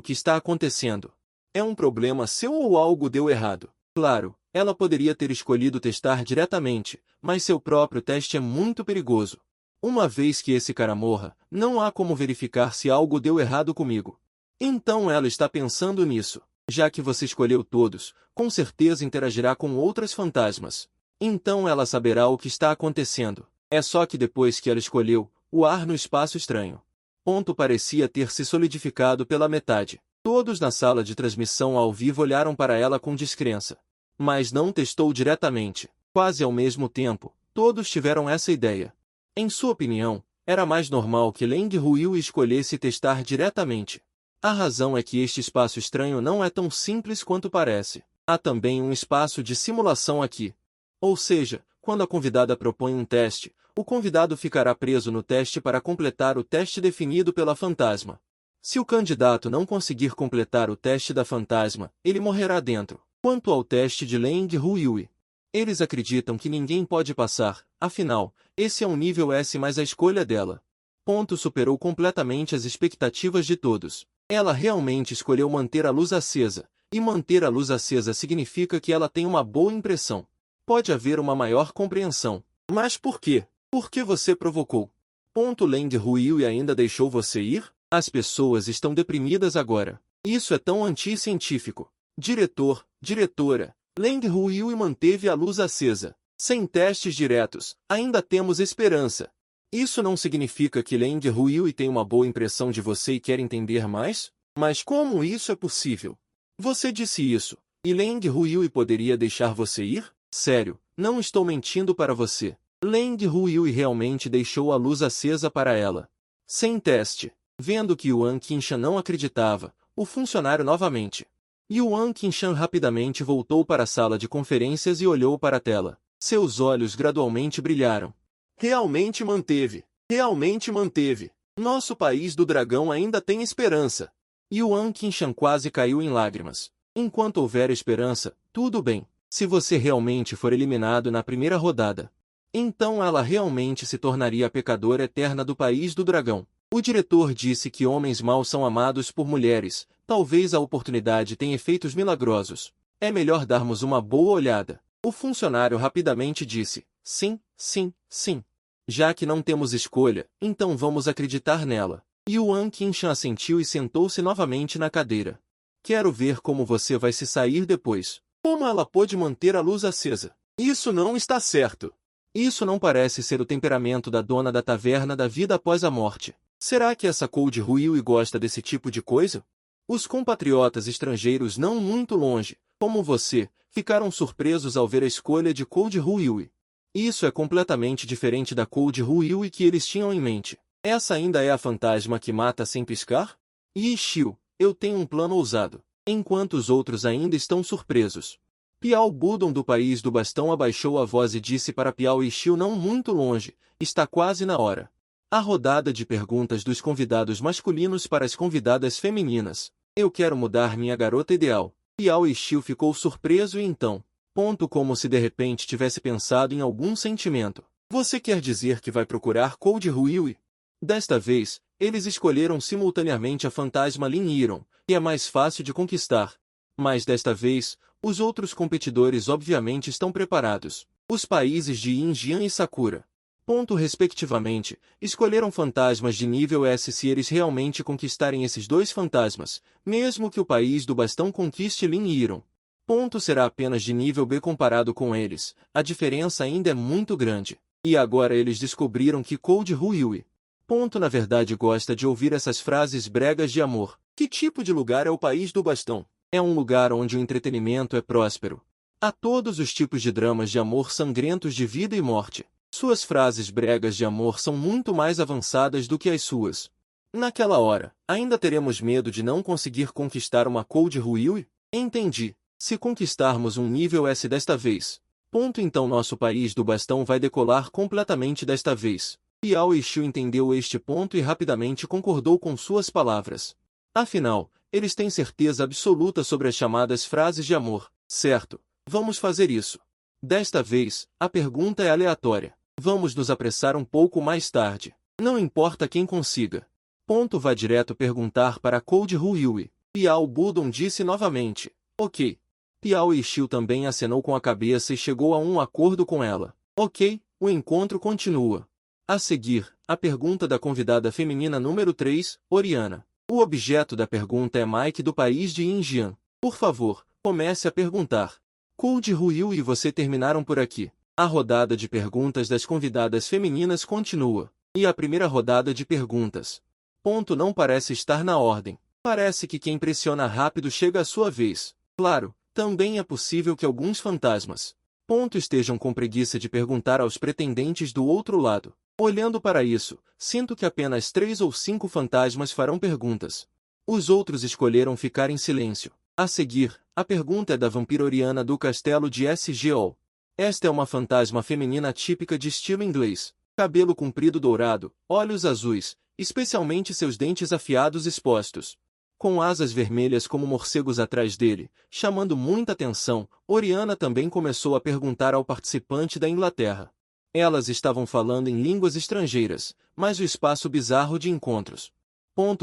que está acontecendo. É um problema seu ou algo deu errado? Claro, ela poderia ter escolhido testar diretamente, mas seu próprio teste é muito perigoso. Uma vez que esse cara morra, não há como verificar se algo deu errado comigo. Então ela está pensando nisso. Já que você escolheu todos, com certeza interagirá com outras fantasmas. Então ela saberá o que está acontecendo. É só que depois que ela escolheu, o ar no espaço estranho. Ponto parecia ter se solidificado pela metade. Todos na sala de transmissão ao vivo olharam para ela com descrença. Mas não testou diretamente. Quase ao mesmo tempo, todos tiveram essa ideia. Em sua opinião, era mais normal que Leng Huiyui escolhesse testar diretamente. A razão é que este espaço estranho não é tão simples quanto parece. Há também um espaço de simulação aqui. Ou seja, quando a convidada propõe um teste, o convidado ficará preso no teste para completar o teste definido pela fantasma. Se o candidato não conseguir completar o teste da fantasma, ele morrerá dentro. Quanto ao teste de Leng Huiyui, eles acreditam que ninguém pode passar, afinal, esse é um nível S mais a escolha dela. Ponto superou completamente as expectativas de todos. Ela realmente escolheu manter a luz acesa, e manter a luz acesa significa que ela tem uma boa impressão. Pode haver uma maior compreensão. Mas por quê? Por que você provocou? Leng Huiyui ainda deixou você ir? As pessoas estão deprimidas agora. Isso é tão anti-científico. Diretora, Leng Huiyui manteve a luz acesa. Sem testes diretos, ainda temos esperança. Isso não significa que Leng Huiyui tem uma boa impressão de você e quer entender mais? Mas como isso é possível? Você disse isso, e Leng Huiyui poderia deixar você ir? Sério, não estou mentindo para você. Leng Huiyui realmente deixou a luz acesa para ela. Sem teste. Vendo que Yuan Qingshan não acreditava, o funcionário novamente. Yuan Qingshan rapidamente voltou para a sala de conferências e olhou para a tela. Seus olhos gradualmente brilharam. Realmente manteve. Realmente manteve. Nosso país do dragão ainda tem esperança. Yuan Qingshan quase caiu em lágrimas. Enquanto houver esperança, tudo bem. Se você realmente for eliminado na primeira rodada, então ela realmente se tornaria a pecadora eterna do país do dragão. O diretor disse que homens maus são amados por mulheres. Talvez a oportunidade tenha efeitos milagrosos. É melhor darmos uma boa olhada. O funcionário rapidamente disse, sim, sim, sim. Já que não temos escolha, então vamos acreditar nela. Yuan Qingshan assentiu e sentou-se novamente na cadeira. Quero ver como você vai se sair depois. Como ela pôde manter a luz acesa? Isso não está certo. Isso não parece ser o temperamento da dona da taverna da vida após a morte. Será que essa Cold Huiui gosta desse tipo de coisa? Os compatriotas estrangeiros não muito longe, como você, ficaram surpresos ao ver a escolha de Cold Huiui. Isso é completamente diferente da Cold Huiui que eles tinham em mente. Essa ainda é a fantasma que mata sem piscar? Yixiu, eu tenho um plano ousado. Enquanto os outros ainda estão surpresos. Piao Budon do país do bastão abaixou a voz e disse para Piao Yixiu não muito longe, está quase na hora. A rodada de perguntas dos convidados masculinos para as convidadas femininas. Eu quero mudar minha garota ideal. Piao Yixiu ficou surpreso e então, como se de repente tivesse pensado em algum sentimento. Você quer dizer que vai procurar Cold Huiui? Desta vez, eles escolheram simultaneamente a fantasma Lin Yiron, que é mais fácil de conquistar. Mas desta vez, os outros competidores obviamente estão preparados. Os países de Yinjian e Sakura, respectivamente, escolheram fantasmas de nível S se eles realmente conquistarem esses dois fantasmas, mesmo que o país do bastão conquiste Lin Yiron. Será apenas de nível B comparado com eles, a diferença ainda é muito grande. E agora eles descobriram que Cold Huiui, na verdade gosta de ouvir essas frases bregas de amor. Que tipo de lugar é o país do bastão? É um lugar onde o entretenimento é próspero. Há todos os tipos de dramas de amor sangrentos de vida e morte. Suas frases bregas de amor são muito mais avançadas do que as suas. Naquela hora, ainda teremos medo de não conseguir conquistar uma Cold Huiui? Entendi. Se conquistarmos um nível S desta vez, então nosso país do bastão vai decolar completamente desta vez. Piao Yixiu entendeu este ponto e rapidamente concordou com suas palavras. Afinal, eles têm certeza absoluta sobre as chamadas frases de amor, certo? Vamos fazer isso. Desta vez, a pergunta é aleatória. Vamos nos apressar um pouco mais tarde. Não importa quem consiga. Vá direto perguntar para Cold Huiui. Piao Budon disse novamente. Ok. Piao Yixiu também acenou com a cabeça e chegou a um acordo com ela. Ok, o encontro continua. A seguir, a pergunta da convidada feminina número 3, Oriana. O objeto da pergunta é Mike do país de Yinjian. Por favor, comece a perguntar. Cold Huiui e você terminaram por aqui. A rodada de perguntas das convidadas femininas continua. E a primeira rodada de perguntas. Não parece estar na ordem. Parece que quem pressiona rápido chega à sua vez. Claro, também é possível que alguns fantasmas. Estejam com preguiça de perguntar aos pretendentes do outro lado. Olhando para isso, sinto que apenas 3 ou 5 fantasmas farão perguntas. Os outros escolheram ficar em silêncio. A seguir, a pergunta é da vampira Oriana do castelo de SGO. Esta é uma fantasma feminina típica de estilo inglês. Cabelo comprido dourado, olhos azuis, especialmente seus dentes afiados expostos. Com asas vermelhas como morcegos atrás dele, chamando muita atenção, Oriana também começou a perguntar ao participante da Inglaterra. Elas estavam falando em línguas estrangeiras, mas o espaço bizarro de encontros.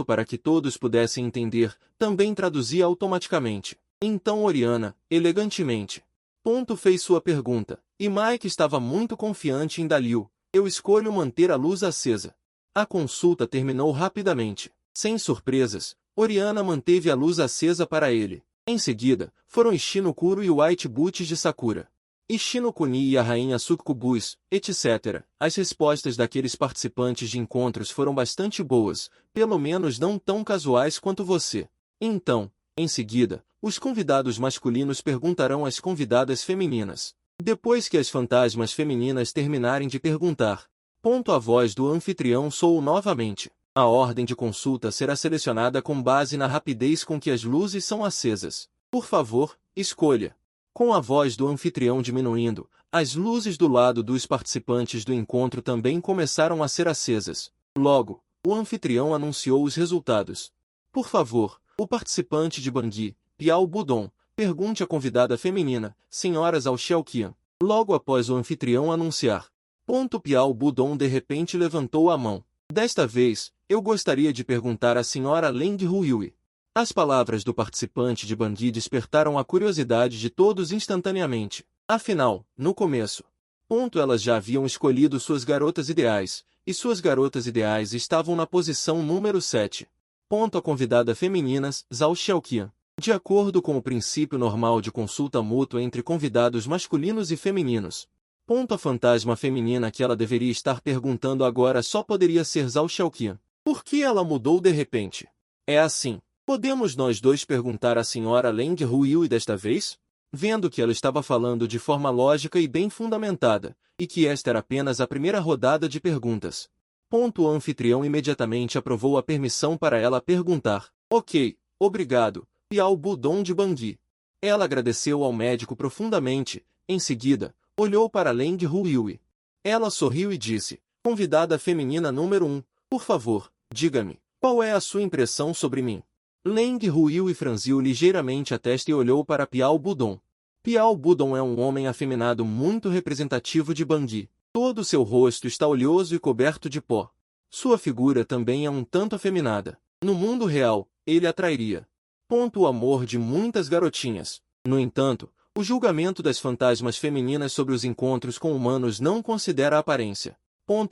Para que todos pudessem entender, também traduzia automaticamente. Então Oriana, elegantemente, fez sua pergunta, e Mike estava muito confiante em Dalil. Eu escolho manter a luz acesa. A consulta terminou rapidamente. Sem surpresas, Oriana manteve a luz acesa para ele. Em seguida, foram Ishino Kuro e White Boots de Sakura. Ishino Kuni e a rainha Succubus, etc. As respostas daqueles participantes de encontros foram bastante boas, pelo menos não tão casuais quanto você. Então, em seguida, os convidados masculinos perguntarão às convidadas femininas. Depois que as fantasmas femininas terminarem de perguntar, a voz do anfitrião soou novamente. A ordem de consulta será selecionada com base na rapidez com que as luzes são acesas. Por favor, escolha. Com a voz do anfitrião diminuindo, as luzes do lado dos participantes do encontro também começaram a ser acesas. Logo, o anfitrião anunciou os resultados. Por favor, o participante de Bangui, Piao Budon, pergunte à convidada feminina, senhoras ao Xiaoqian. Logo após o anfitrião anunciar. Piao Budon de repente levantou a mão. Desta vez, eu gostaria de perguntar à senhora Leng Huiui. As palavras do participante de Bangui despertaram a curiosidade de todos instantaneamente. Afinal, no começo, elas já haviam escolhido suas garotas ideais, e suas garotas ideais estavam na posição número 7. A convidada feminina, Zhao Xiaoqian. De acordo com o princípio normal de consulta mútua entre convidados masculinos e femininos, a fantasma feminina que ela deveria estar perguntando agora só poderia ser Zhao Xiaoqian. Por que ela mudou de repente? É assim. Podemos nós dois perguntar à senhora Leng Huiyui desta vez? Vendo que ela estava falando de forma lógica e bem fundamentada, e que esta era apenas a primeira rodada de perguntas. O anfitrião imediatamente aprovou a permissão para ela perguntar. Ok, obrigado, Piao Budong de Bangui. Ela agradeceu ao médico profundamente, em seguida, olhou para Leng Huiyui. Ela sorriu e disse, convidada feminina número 1, por favor, diga-me, qual é a sua impressão sobre mim? Leng Huiyui franziu ligeiramente a testa e olhou para Piao Budong. Piao Budong é um homem afeminado muito representativo de Bangui. Todo seu rosto está oleoso e coberto de pó. Sua figura também é um tanto afeminada. No mundo real, ele atrairia o amor de muitas garotinhas. No entanto, o julgamento das fantasmas femininas sobre os encontros com humanos não considera a aparência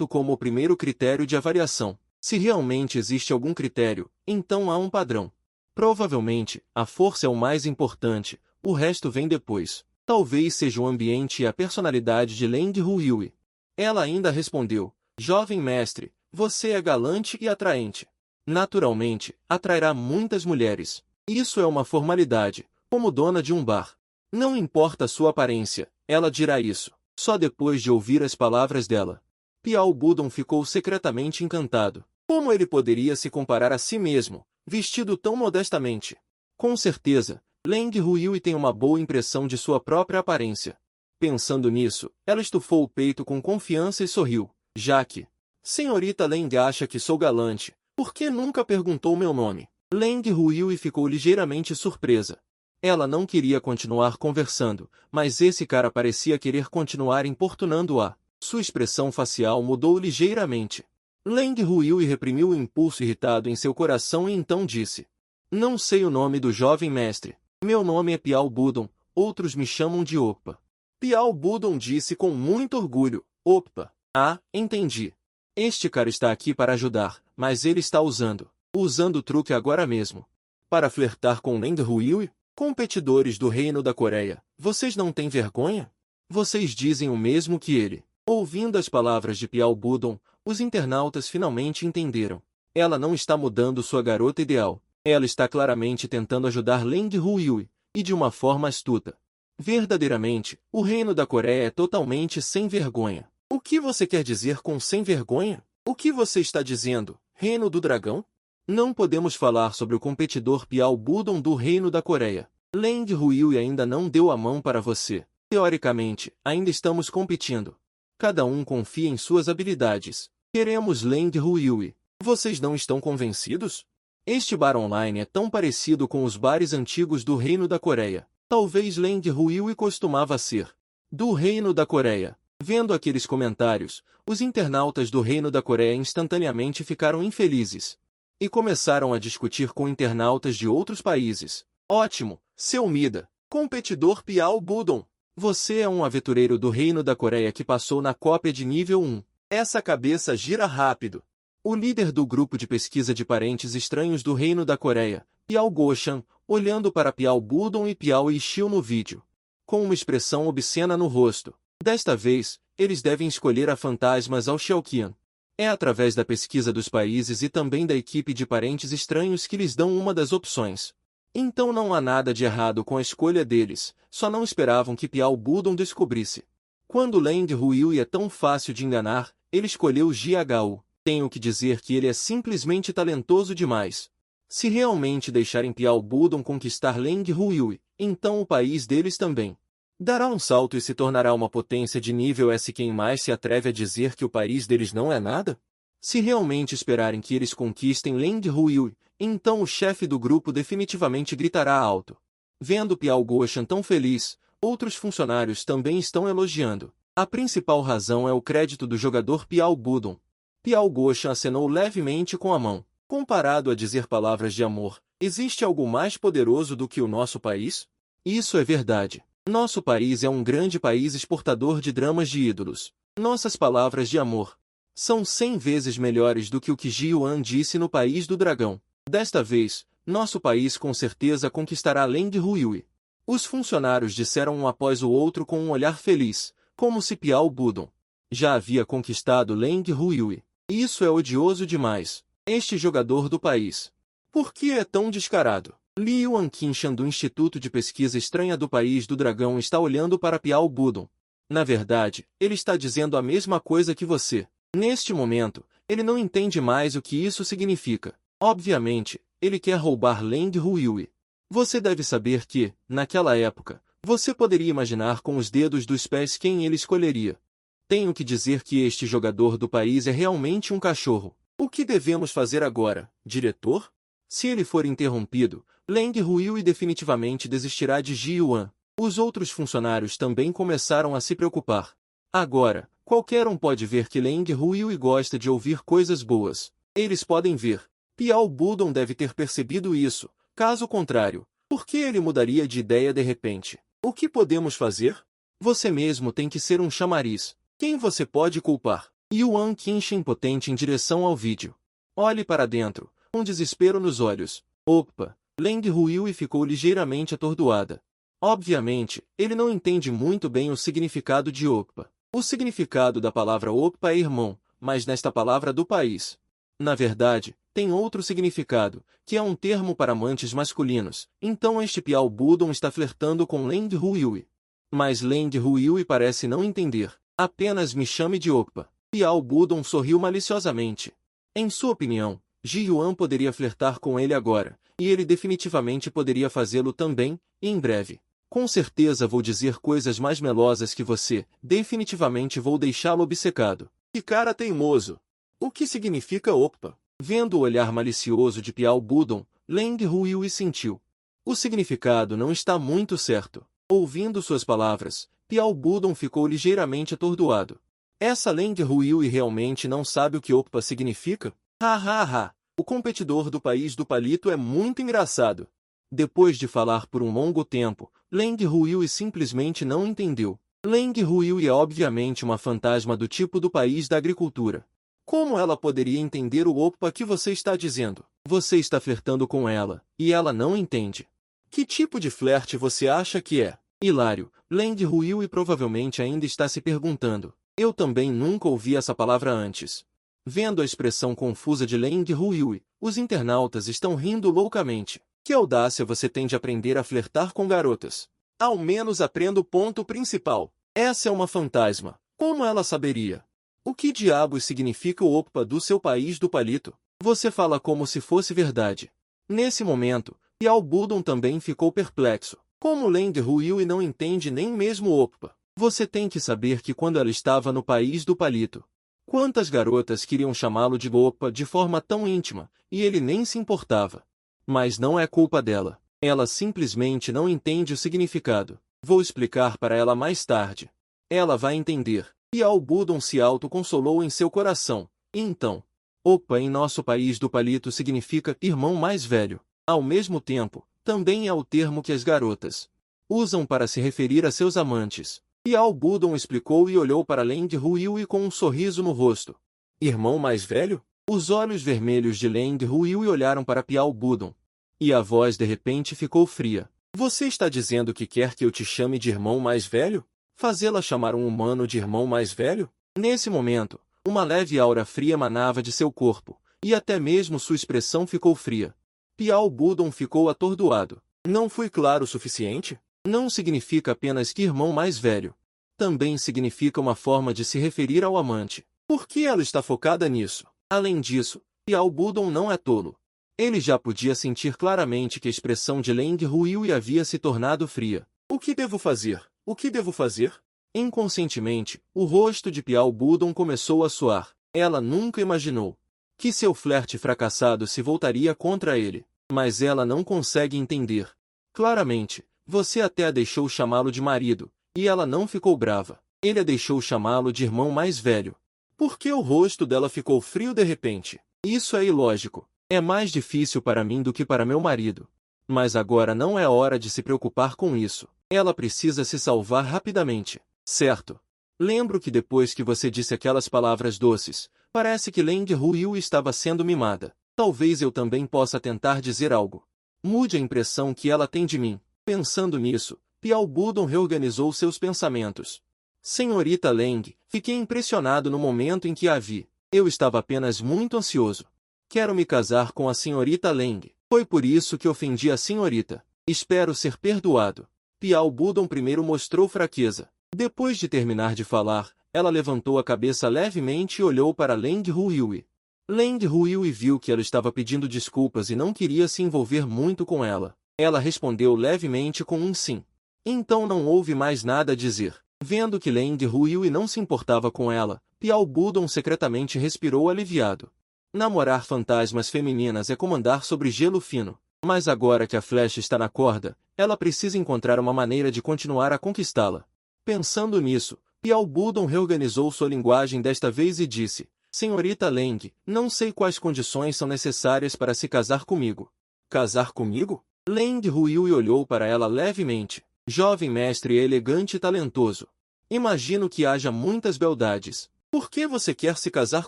como o primeiro critério de avaliação. Se realmente existe algum critério, então há um padrão. Provavelmente, a força é o mais importante, o resto vem depois. Talvez seja o ambiente e a personalidade de Leng Huiyui. Ela ainda respondeu, jovem mestre, você é galante e atraente. Naturalmente, atrairá muitas mulheres. Isso é uma formalidade, como dona de um bar. Não importa a sua aparência, ela dirá isso, só depois de ouvir as palavras dela. Piao Budong ficou secretamente encantado. Como ele poderia se comparar a si mesmo, vestido tão modestamente? Com certeza, Leng Huiyui tem uma boa impressão de sua própria aparência. Pensando nisso, ela estufou o peito com confiança e sorriu. Já que senhorita Leng acha que sou galante, por que nunca perguntou meu nome? Leng Huiyui ficou ligeiramente surpresa. Ela não queria continuar conversando, mas esse cara parecia querer continuar importunando-a. Sua expressão facial mudou ligeiramente. Leng Huiyui reprimiu o impulso irritado em seu coração e então disse. Não sei o nome do jovem mestre. Meu nome é Piao Budong, outros me chamam de Opa. Piao Budong disse com muito orgulho. Opa. Ah, entendi. Este cara está aqui para ajudar, mas ele está usando o truque agora mesmo. Para flertar com Leng Huiyui? Competidores do Reino da Coreia, vocês não têm vergonha? Vocês dizem o mesmo que ele. Ouvindo as palavras de Piao Budong, os internautas finalmente entenderam. Ela não está mudando sua garota ideal. Ela está claramente tentando ajudar Leng Huiyui, e de uma forma astuta. Verdadeiramente, o Reino da Coreia é totalmente sem vergonha. O que você quer dizer com sem vergonha? O que você está dizendo, Reino do Dragão? Não podemos falar sobre o competidor Piao Budong do Reino da Coreia. Leng Huiyui ainda não deu a mão para você. Teoricamente, ainda estamos competindo. Cada um confia em suas habilidades. Queremos Leng Huiyui. Vocês não estão convencidos? Este bar online é tão parecido com os bares antigos do Reino da Coreia. Talvez Leng Huiyui costumava ser do Reino da Coreia. Vendo aqueles comentários, os internautas do Reino da Coreia instantaneamente ficaram infelizes. E começaram a discutir com internautas de outros países. Ótimo, seu Mida, competidor Piao Budong. Você é um aventureiro do Reino da Coreia que passou na cópia de nível 1. Essa cabeça gira rápido. O líder do grupo de pesquisa de parentes estranhos do Reino da Coreia, Piao Goshan, olhando para Piao Budong e Piao Yixiu no vídeo, com uma expressão obscena no rosto. Desta vez, eles devem escolher a fantasma Zhao Xiaoqian. É através da pesquisa dos países e também da equipe de parentes estranhos que lhes dão uma das opções. Então não há nada de errado com a escolha deles, só não esperavam que Piao Budong descobrisse. Quando Leng Huiyui é tão fácil de enganar, ele escolheu Jiagao. Tenho que dizer que ele é simplesmente talentoso demais. Se realmente deixarem Piao Budong conquistar Leng Huiyui, então o país deles também dará um salto e se tornará uma potência de nível S. Quem mais se atreve a dizer que o país deles não é nada? Se realmente esperarem que eles conquistem Leng Huiyui, então o chefe do grupo definitivamente gritará alto. Vendo Piao Goshan tão feliz, outros funcionários também estão elogiando. A principal razão é o crédito do jogador Piao Budong. Piao Goshan acenou levemente com a mão. Comparado a dizer palavras de amor, Existe algo mais poderoso do que o nosso país? Isso é verdade. Nosso país é um grande país exportador de dramas de ídolos. Nossas palavras de amor são 100 vezes melhores do que o que Ji Yuan disse no País do Dragão. Desta vez, nosso país com certeza conquistará Leng Huiyue. Os funcionários disseram um após o outro com um olhar feliz, como se Piao Budong já havia conquistado Leng Huiyue. Isso é odioso demais. Este jogador do país. Por que é tão descarado? Li Yuan-Qinshan do Instituto de Pesquisa Estranha do País do Dragão está olhando para Piao Budong. Na verdade, ele está dizendo a mesma coisa que você. Neste momento, ele não entende mais o que isso significa. Obviamente, ele quer roubar Leng Huiyue. Você deve saber que, naquela época, você poderia imaginar com os dedos dos pés quem ele escolheria. Tenho que dizer que este jogador do país é realmente um cachorro. O que devemos fazer agora, diretor? Se ele for interrompido, Leng Huiyue definitivamente desistirá de Ji Yuan. Os outros funcionários também começaram a se preocupar. Agora, qualquer um pode ver que Leng Huiyue gosta de ouvir coisas boas. Eles podem ver. Piao Budong deve ter percebido isso. Caso contrário, por que ele mudaria de ideia de repente? O que podemos fazer? Você mesmo tem que ser um chamariz. Quem você pode culpar? Yuan-Qinshan impotente em direção ao vídeo. Olhe para dentro, com desespero nos olhos. Opa! Leng Huiyue ficou ligeiramente atordoada. Obviamente, ele não entende muito bem o significado de Opa. O significado da palavra Opa é irmão, mas nesta palavra do país. Na verdade, tem outro significado, que é um termo para amantes masculinos. Então este Piao Budong está flertando com Leng Huiyue. Mas Leng Huiyue parece não entender. Apenas me chame de Opa. Piao Budong sorriu maliciosamente. Em sua opinião, Ji Yuan poderia flertar com ele agora, e ele definitivamente poderia fazê-lo também, em breve. Com certeza vou dizer coisas mais melosas que você, definitivamente vou deixá-lo obcecado. Que cara teimoso! O que significa Opa? Vendo o olhar malicioso de Piao Budong, Leng Huiyue sentiu. O significado não está muito certo. Ouvindo suas palavras, Piao Budong ficou ligeiramente atordoado. Essa Leng Huiyue realmente não sabe o que Opa significa? Ha! O competidor do País do Palito é muito engraçado. Depois de falar por um longo tempo, Leng Huiyue simplesmente não entendeu. Leng Huiyue é obviamente uma fantasma do tipo do País da Agricultura. Como ela poderia entender o Opa que você está dizendo? Você está flertando com ela, e ela não entende. Que tipo de flerte você acha que é? Hilário, Leng Huiyue provavelmente ainda está se perguntando. Eu também nunca ouvi essa palavra antes. Vendo a expressão confusa de Leng Huiyue, os internautas estão rindo loucamente. Que audácia você tem de aprender a flertar com garotas? Ao menos aprenda o ponto principal. Essa é uma fantasma. Como ela saberia? O que diabos significa o Opa do seu País do Palito? Você fala como se fosse verdade. Nesse momento, Piao Budong também ficou perplexo. Como Leng Huiyue não entende nem mesmo o Opa? Você tem que saber que quando ela estava no País do Palito, quantas garotas queriam chamá-lo de Opa de forma tão íntima, e ele nem se importava. Mas não é culpa dela. Ela simplesmente não entende o significado. Vou explicar para ela mais tarde. Ela vai entender. Piao Budong se autoconsolou em seu coração. E então, Opa em nosso País do Palito significa irmão mais velho. Ao mesmo tempo, também é o termo que as garotas usam para se referir a seus amantes. Piao Budong explicou e olhou para Leng Huiyue com um sorriso no rosto. Irmão mais velho? Os olhos vermelhos de Leng Huiyue olharam para Piao Budong. E a voz de repente ficou fria. Você está dizendo que quer que eu te chame de irmão mais velho? Fazê-la chamar um humano de irmão mais velho? Nesse momento, uma leve aura fria emanava de seu corpo, e até mesmo sua expressão ficou fria. Piao Budong ficou atordoado. Não fui claro o suficiente? Não significa apenas que irmão mais velho. Também significa uma forma de se referir ao amante. Por que ela está focada nisso? Além disso, Piao Budong não é tolo. Ele já podia sentir claramente que a expressão de Leng Huiyue havia se tornado fria. O que devo fazer? O que devo fazer? Inconscientemente, o rosto de Piao Budong começou a suar. Ela nunca imaginou que seu flerte fracassado se voltaria contra ele. Mas ela não consegue entender. Claramente, você até a deixou chamá-lo de marido, e ela não ficou brava. Ele a deixou chamá-lo de irmão mais velho. Por que o rosto dela ficou frio de repente? Isso é ilógico. É mais difícil para mim do que para meu marido. Mas agora não é hora de se preocupar com isso. Ela precisa se salvar rapidamente, certo? Lembro que depois que você disse aquelas palavras doces, parece que Leng Huiyu estava sendo mimada. Talvez eu também possa tentar dizer algo. Mude a impressão que ela tem de mim. Pensando nisso, Piao Budon reorganizou seus pensamentos. Senhorita Leng, fiquei impressionado no momento em que a vi. Eu estava apenas muito ansioso. Quero me casar com a senhorita Leng. Foi por isso que ofendi a senhorita. Espero ser perdoado. Piao Budon primeiro mostrou fraqueza. Depois de terminar de falar, ela levantou a cabeça levemente e olhou para Leng Huiyu. Leng Huiyu viu que ela estava pedindo desculpas e não queria se envolver muito com ela. Ela respondeu levemente com um sim. Então não houve mais nada a dizer. Vendo que Leng Huiyu não se importava com ela, Piao Budon secretamente respirou aliviado. Namorar fantasmas femininas é como andar sobre gelo fino. Mas agora que a flecha está na corda, ela precisa encontrar uma maneira de continuar a conquistá-la. Pensando nisso, Piao Budon reorganizou sua linguagem desta vez e disse: Senhorita Leng, não sei quais condições são necessárias para se casar comigo. Casar comigo? Leng Huiyu olhou para ela levemente. Jovem mestre elegante e talentoso. Imagino que haja muitas beldades. Por que você quer se casar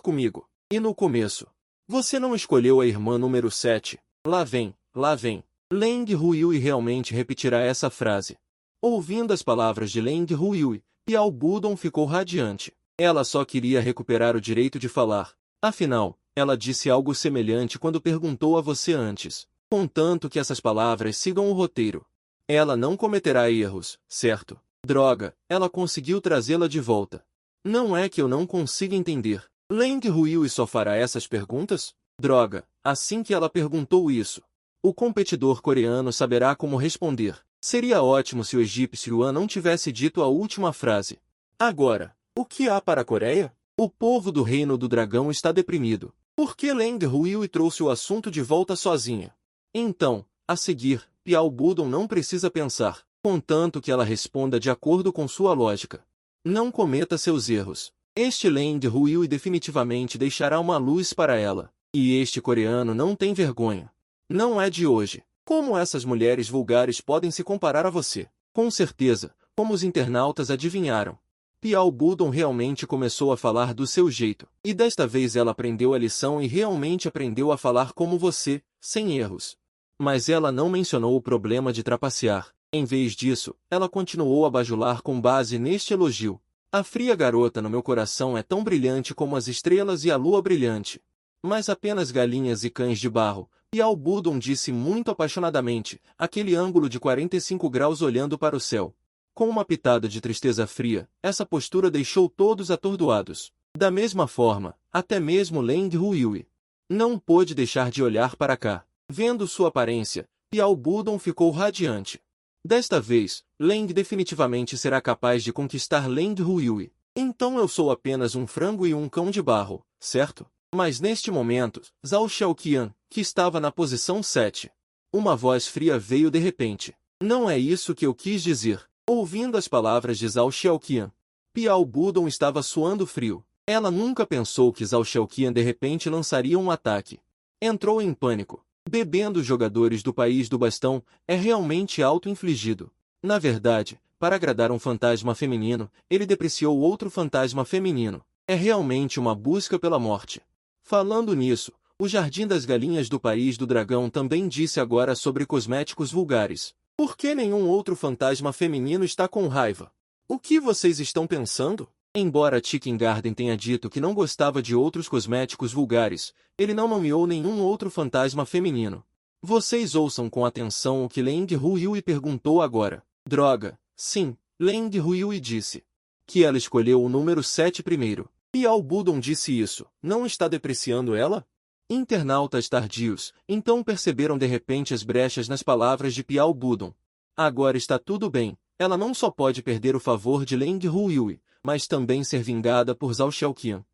comigo? E no começo? Você não escolheu a irmã número 7. Lá vem, lá vem. Leng Huiyu realmente repetirá essa frase. Ouvindo as palavras de Leng Huiyu, Piao Budon ficou radiante. Ela só queria recuperar o direito de falar. Afinal, ela disse algo semelhante quando perguntou a você antes. Contanto que essas palavras sigam o roteiro. Ela não cometerá erros, certo? Droga, ela conseguiu trazê-la de volta. Não é que eu não consiga entender. Leng Huiyu só fará essas perguntas? Droga, assim que ela perguntou isso. O competidor coreano saberá como responder. Seria ótimo se o egípcio Yuan não tivesse dito a última frase. Agora, o que há para a Coreia? O povo do Reino do Dragão está deprimido. Por que Leng Huiyu trouxe o assunto de volta sozinha? Então, a seguir, Piao Budon não precisa pensar, contanto que ela responda de acordo com sua lógica. Não cometa seus erros. Este Leng Huiyu definitivamente deixará uma luz para ela. E este coreano não tem vergonha. Não é de hoje. Como essas mulheres vulgares podem se comparar a você? Com certeza, como os internautas adivinharam. Piao Budon realmente começou a falar do seu jeito. E desta vez ela aprendeu a lição e realmente aprendeu a falar como você, sem erros. Mas ela não mencionou o problema de trapacear. Em vez disso, ela continuou a bajular com base neste elogio. A fria garota no meu coração é tão brilhante como as estrelas e a lua brilhante. Mas apenas galinhas e cães de barro, Piao Budon disse muito apaixonadamente, aquele ângulo de 45 graus olhando para o céu. Com uma pitada de tristeza fria, essa postura deixou todos atordoados. Da mesma forma, até mesmo Leng Huiyu não pôde deixar de olhar para cá. Vendo sua aparência, Piao Budon ficou radiante. Desta vez, Leng definitivamente será capaz de conquistar Leng Huiyu. Então eu sou apenas um frango e um cão de barro, certo? Mas neste momento, Zhao Xiaoqian, que estava na posição 7. Uma voz fria veio de repente. Não é isso que eu quis dizer. Ouvindo as palavras de Zhao Xiaoqian, Piao Budon estava suando frio. Ela nunca pensou que Zhao Xiaoqian de repente lançaria um ataque. Entrou em pânico. Bebendo os jogadores do país do bastão é realmente auto-infligido. Na verdade, para agradar um fantasma feminino, ele depreciou outro fantasma feminino. É realmente uma busca pela morte. Falando nisso, o Jardim das Galinhas do País do Dragão também disse agora sobre cosméticos vulgares. Por que nenhum outro fantasma feminino está com raiva? O que vocês estão pensando? Embora Chicken Garden tenha dito que não gostava de outros cosméticos vulgares, ele não nomeou nenhum outro fantasma feminino. Vocês ouçam com atenção o que Leng Huiyu perguntou agora. Droga, sim, Leng Huiyu disse. Que ela escolheu o número 7 primeiro. Piao Budon disse isso. Não está depreciando ela? Internautas tardios, então perceberam de repente as brechas nas palavras de Piao Budon. Agora está tudo bem, ela não só pode perder o favor de Leng Huiyu, mas também ser vingada por Zhao Xiaoqian.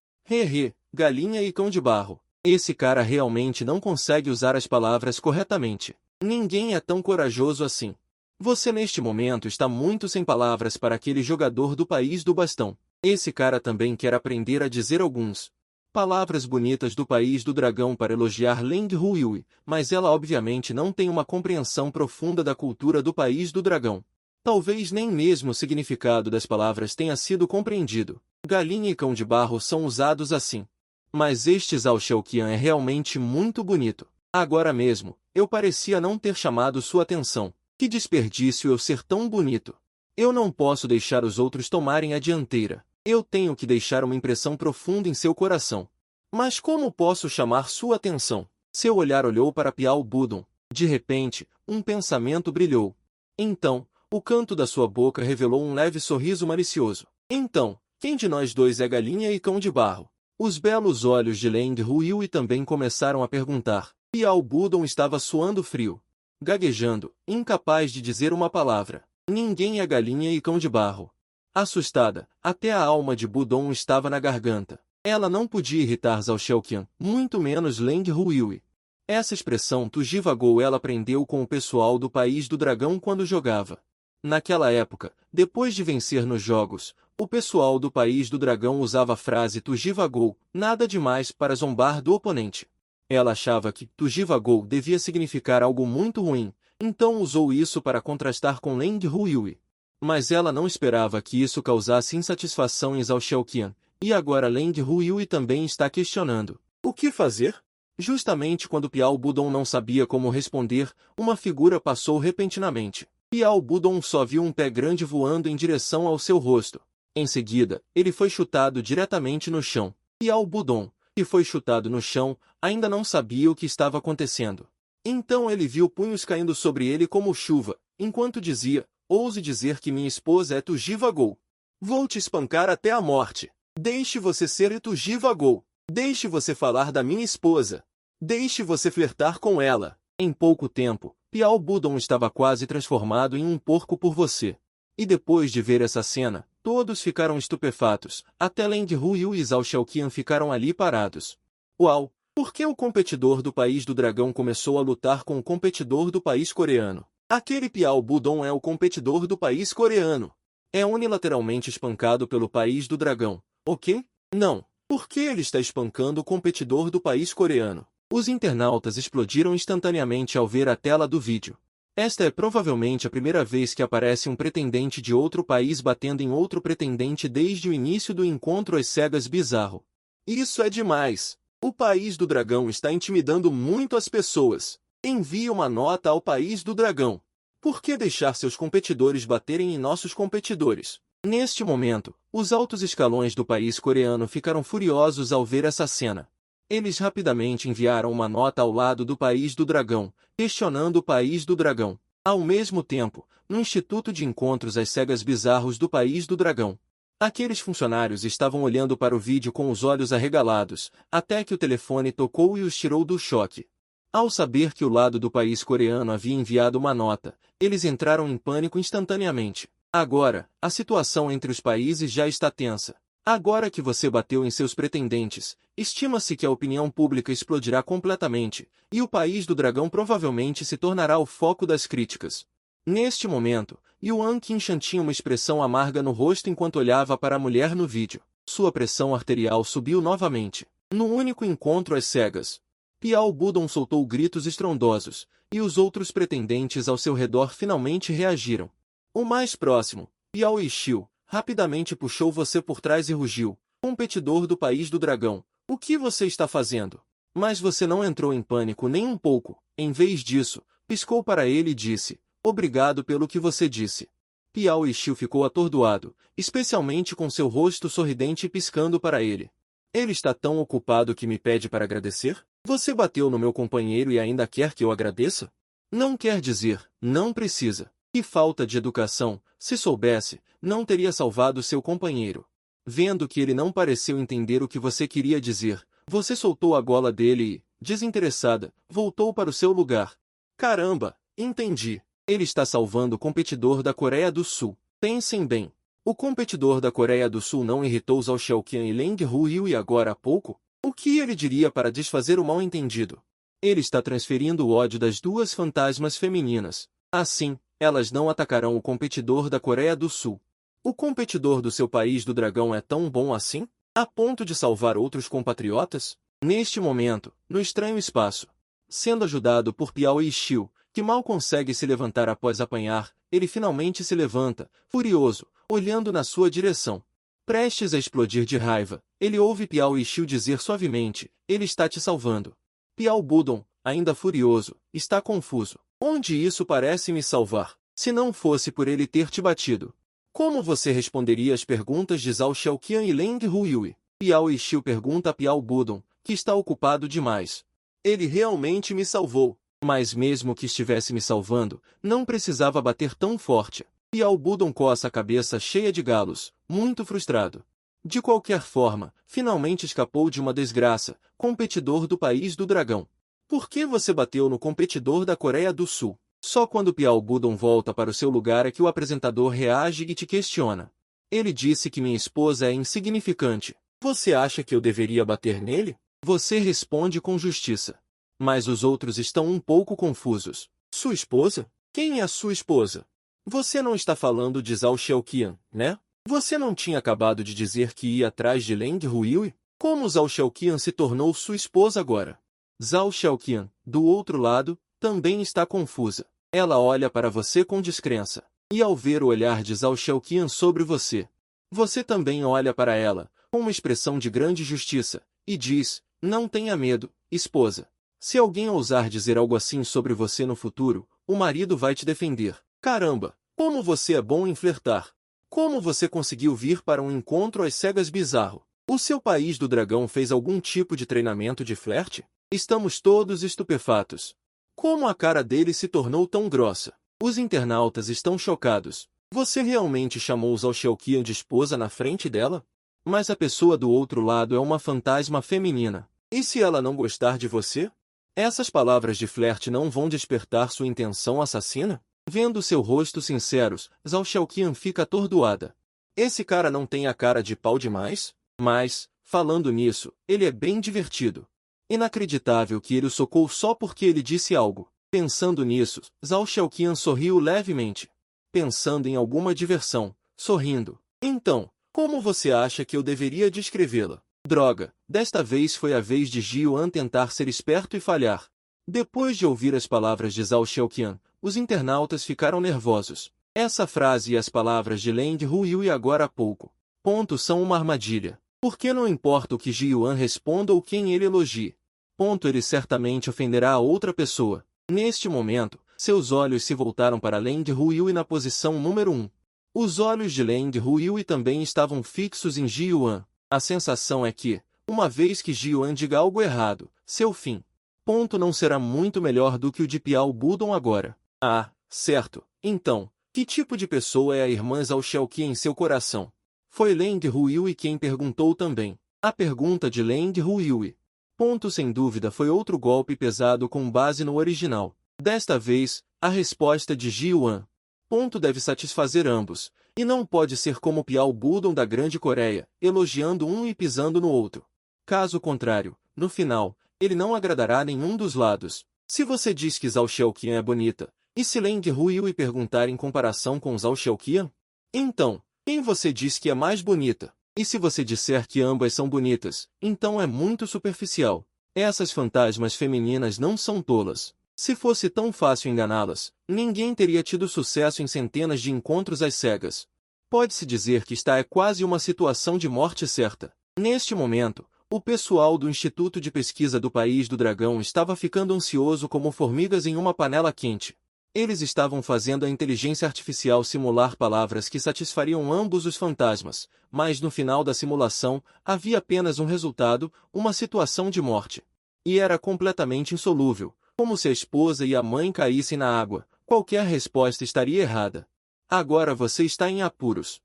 Galinha e cão de barro. Esse cara realmente não consegue usar as palavras corretamente. Ninguém é tão corajoso assim. Você neste momento está muito sem palavras para aquele jogador do país do bastão. Esse cara também quer aprender a dizer alguns Palavras bonitas do país do dragão para elogiar Leng Huiyue, mas ela obviamente não tem uma compreensão profunda da cultura do país do dragão. Talvez nem mesmo o significado das palavras tenha sido compreendido. Galinha e cão de barro são usados assim. Mas este Zhao Xiaoqian é realmente muito bonito. Agora mesmo, eu parecia não ter chamado sua atenção. Que desperdício eu ser tão bonito. Eu não posso deixar os outros tomarem a dianteira. Eu tenho que deixar uma impressão profunda em seu coração. Mas como posso chamar sua atenção? Seu olhar olhou para Piao Budong. De repente, um pensamento brilhou. Então, o canto da sua boca revelou um leve sorriso malicioso. Então, quem de nós dois é galinha e cão de barro? Os belos olhos de Leng Huiyue também começaram a perguntar. Piao Budong estava suando frio. Gaguejando, incapaz de dizer uma palavra. Ninguém é galinha e cão de barro. Assustada, até a alma de Budong estava na garganta. Ela não podia irritar Zhao Xiaoqian, muito menos Leng Huiyue. Essa expressão Tujivagou ela aprendeu com o pessoal do País do Dragão quando jogava. Naquela época, depois de vencer nos jogos, o pessoal do País do Dragão usava a frase Tujivagou, nada demais para zombar do oponente. Ela achava que Tujivagou devia significar algo muito ruim, então usou isso para contrastar com Leng Huiyue. Mas ela não esperava que isso causasse insatisfação em Zhao Xiaoqian, e agora Leng Huiyue também está questionando. O que fazer? Justamente quando Piao Budong não sabia como responder, uma figura passou repentinamente. Piao Budong só viu um pé grande voando em direção ao seu rosto. Em seguida, ele foi chutado diretamente no chão. Piao Budong, que foi chutado no chão, ainda não sabia o que estava acontecendo. Então ele viu punhos caindo sobre ele como chuva, enquanto dizia, ouse dizer que minha esposa é Tujivagou. Vou te espancar até a morte. Deixe você ser Tujivagou. Deixe você falar da minha esposa. Deixe você flertar com ela. Em pouco tempo, Piao Budong estava quase transformado em um porco por você. E depois de ver essa cena, todos ficaram estupefatos, até Leng Huiyue e Zhao Xiaoqian ficaram ali parados. Uau! Por que o competidor do País do Dragão começou a lutar com o competidor do país coreano? Aquele Piao Budong é o competidor do país coreano. É unilateralmente espancado pelo País do Dragão. O quê? Não. Por que ele está espancando o competidor do país coreano? Os internautas explodiram instantaneamente ao ver a tela do vídeo. Esta é provavelmente a primeira vez que aparece um pretendente de outro país batendo em outro pretendente desde o início do encontro às cegas bizarro. Isso é demais! O País do Dragão está intimidando muito as pessoas. Envie uma nota ao País do Dragão. Por que deixar seus competidores baterem em nossos competidores? Neste momento, os altos escalões do país coreano ficaram furiosos ao ver essa cena. Eles rapidamente enviaram uma nota ao lado do País do Dragão, questionando o País do Dragão. Ao mesmo tempo, no Instituto de Encontros às Cegas Bizarros do País do Dragão, aqueles funcionários estavam olhando para o vídeo com os olhos arregalados, até que o telefone tocou e os tirou do choque. Ao saber que o lado do país coreano havia enviado uma nota, eles entraram em pânico instantaneamente. Agora, a situação entre os países já está tensa. Agora que você bateu em seus pretendentes, estima-se que a opinião pública explodirá completamente, e o País do Dragão provavelmente se tornará o foco das críticas. Neste momento, Yuan Qingshan tinha uma expressão amarga no rosto enquanto olhava para a mulher no vídeo. Sua pressão arterial subiu novamente. No único encontro às cegas, Piao Budong soltou gritos estrondosos, e os outros pretendentes ao seu redor finalmente reagiram. O mais próximo, Piao Yixiu, rapidamente puxou você por trás e rugiu. Competidor do País do Dragão, o que você está fazendo? Mas você não entrou em pânico nem um pouco. Em vez disso, piscou para ele e disse, obrigado pelo que você disse. Piao Yixiu ficou atordoado, especialmente com seu rosto sorridente e piscando para ele. Ele está tão ocupado que me pede para agradecer? Você bateu no meu companheiro e ainda quer que eu agradeça? Não quer dizer, não precisa. Que falta de educação, se soubesse, não teria salvado seu companheiro. Vendo que ele não pareceu entender o que você queria dizer, você soltou a gola dele e, desinteressada, voltou para o seu lugar. Caramba, entendi. Ele está salvando o competidor da Coreia do Sul. Pensem bem. O competidor da Coreia do Sul não irritou Zhao Xiaoqian e Leng Huiyue agora há pouco? O que ele diria para desfazer o mal-entendido? Ele está transferindo o ódio das duas fantasmas femininas. Assim, elas não atacarão o competidor da Coreia do Sul. O competidor do seu País do Dragão é tão bom assim? a ponto de salvar outros compatriotas? Neste momento, no estranho espaço, sendo ajudado por Piao e Xiu, que mal consegue se levantar após apanhar, ele finalmente se levanta, furioso, olhando na sua direção. Prestes a explodir de raiva, ele ouve Piao e Xiu dizer suavemente, ele está te salvando. Piao Budon, ainda furioso, está confuso. Onde isso parece me salvar, se não fosse por ele ter te batido? Como você responderia às perguntas de Zhao Xiaoqian e Leng Huiyue? Piao e Xiu pergunta a Piao Budon, que está ocupado demais. Ele realmente me salvou, mas mesmo que estivesse me salvando, não precisava bater tão forte. Piao Budon coça a cabeça cheia de galos, muito frustrado. De qualquer forma, finalmente escapou de uma desgraça, competidor do país do dragão. Por que você bateu no competidor da Coreia do Sul? Só quando Piao Budon volta para o seu lugar é que o apresentador reage e te questiona. Ele disse que minha esposa é insignificante. Você acha que eu deveria bater nele? Você responde com justiça. Mas os outros estão um pouco confusos. Sua esposa? Quem é a sua esposa? Você não está falando de Zhao Xiaoqian, né? Você não tinha acabado de dizer que ia atrás de Leng Huiyue? Como Zhao Xiaoqian se tornou sua esposa agora? Zhao Xiaoqian, do outro lado, também está confusa. Ela olha para você com descrença. E ao ver o olhar de Zhao Xiaoqian sobre você, você também olha para ela, com uma expressão de grande justiça, e diz, não tenha medo, esposa. Se alguém ousar dizer algo assim sobre você no futuro, o marido vai te defender. Caramba, como você é bom em flertar. Como você conseguiu vir para um encontro às cegas bizarro? O seu país do dragão fez algum tipo de treinamento de flerte? Estamos todos estupefatos. Como a cara dele se tornou tão grossa? Os internautas estão chocados. Você realmente chamou Zhao Xiaoqian de esposa na frente dela? Mas a pessoa do outro lado é uma fantasma feminina. E se ela não gostar de você? Essas palavras de flerte não vão despertar sua intenção assassina? Vendo seu rosto sinceros, Zhao Xiaoqian fica atordoada. Esse cara não tem a cara de pau demais? Mas, falando nisso, ele é bem divertido. Inacreditável que ele o socou só porque ele disse algo. Pensando nisso, Zhao Xiaoqian sorriu levemente. Pensando em alguma diversão, sorrindo. Então, como você acha que eu deveria descrevê-la? Droga, desta vez foi a vez de Ji Yuan tentar ser esperto e falhar. Depois de ouvir as palavras de Zhao Xiaoqian, os internautas ficaram nervosos. Essa frase e as palavras de Leng Huiyue agora há pouco. Ponto são uma armadilha. Porque não importa o que Ji Yuan responda ou quem ele elogie. Ponto ele certamente ofenderá a outra pessoa. Neste momento, seus olhos se voltaram para Leng Huiyue na posição número 1. Os olhos de Leng Huiyue também estavam fixos em Ji Yuan. A sensação é que, uma vez que Ji Yuan diga algo errado, seu fim. Ponto não será muito melhor do que o de Piao Budon agora. Ah, certo. Então, que tipo de pessoa é a irmã Zhao Xiaoqian em seu coração? Foi Leng Huiyue quem perguntou também. A pergunta de Leng Huiyue. Ponto sem dúvida foi outro golpe pesado com base no original. Desta vez, a resposta de Ji Yuan. Ponto deve satisfazer ambos, e não pode ser como Piao Budon da Grande Coreia, elogiando um e pisando no outro. Caso contrário, no final, ele não agradará nenhum dos lados. Se você diz que Zhao Xiaoqian é bonita, e se Leng Huiyue perguntar em comparação com Zhao Xiaoqian? Então, quem você diz que é mais bonita? E se você disser que ambas são bonitas, então é muito superficial. Essas fantasmas femininas não são tolas. Se fosse tão fácil enganá-las, ninguém teria tido sucesso em centenas de encontros às cegas. Pode-se dizer que esta é quase uma situação de morte certa. Neste momento, o pessoal do Instituto de Pesquisa do País do Dragão estava ficando ansioso como formigas em uma panela quente. Eles estavam fazendo a inteligência artificial simular palavras que satisfariam ambos os fantasmas, mas no final da simulação, havia apenas um resultado, uma situação de morte. E era completamente insolúvel, como se a esposa e a mãe caíssem na água, qualquer resposta estaria errada. Agora você está em apuros.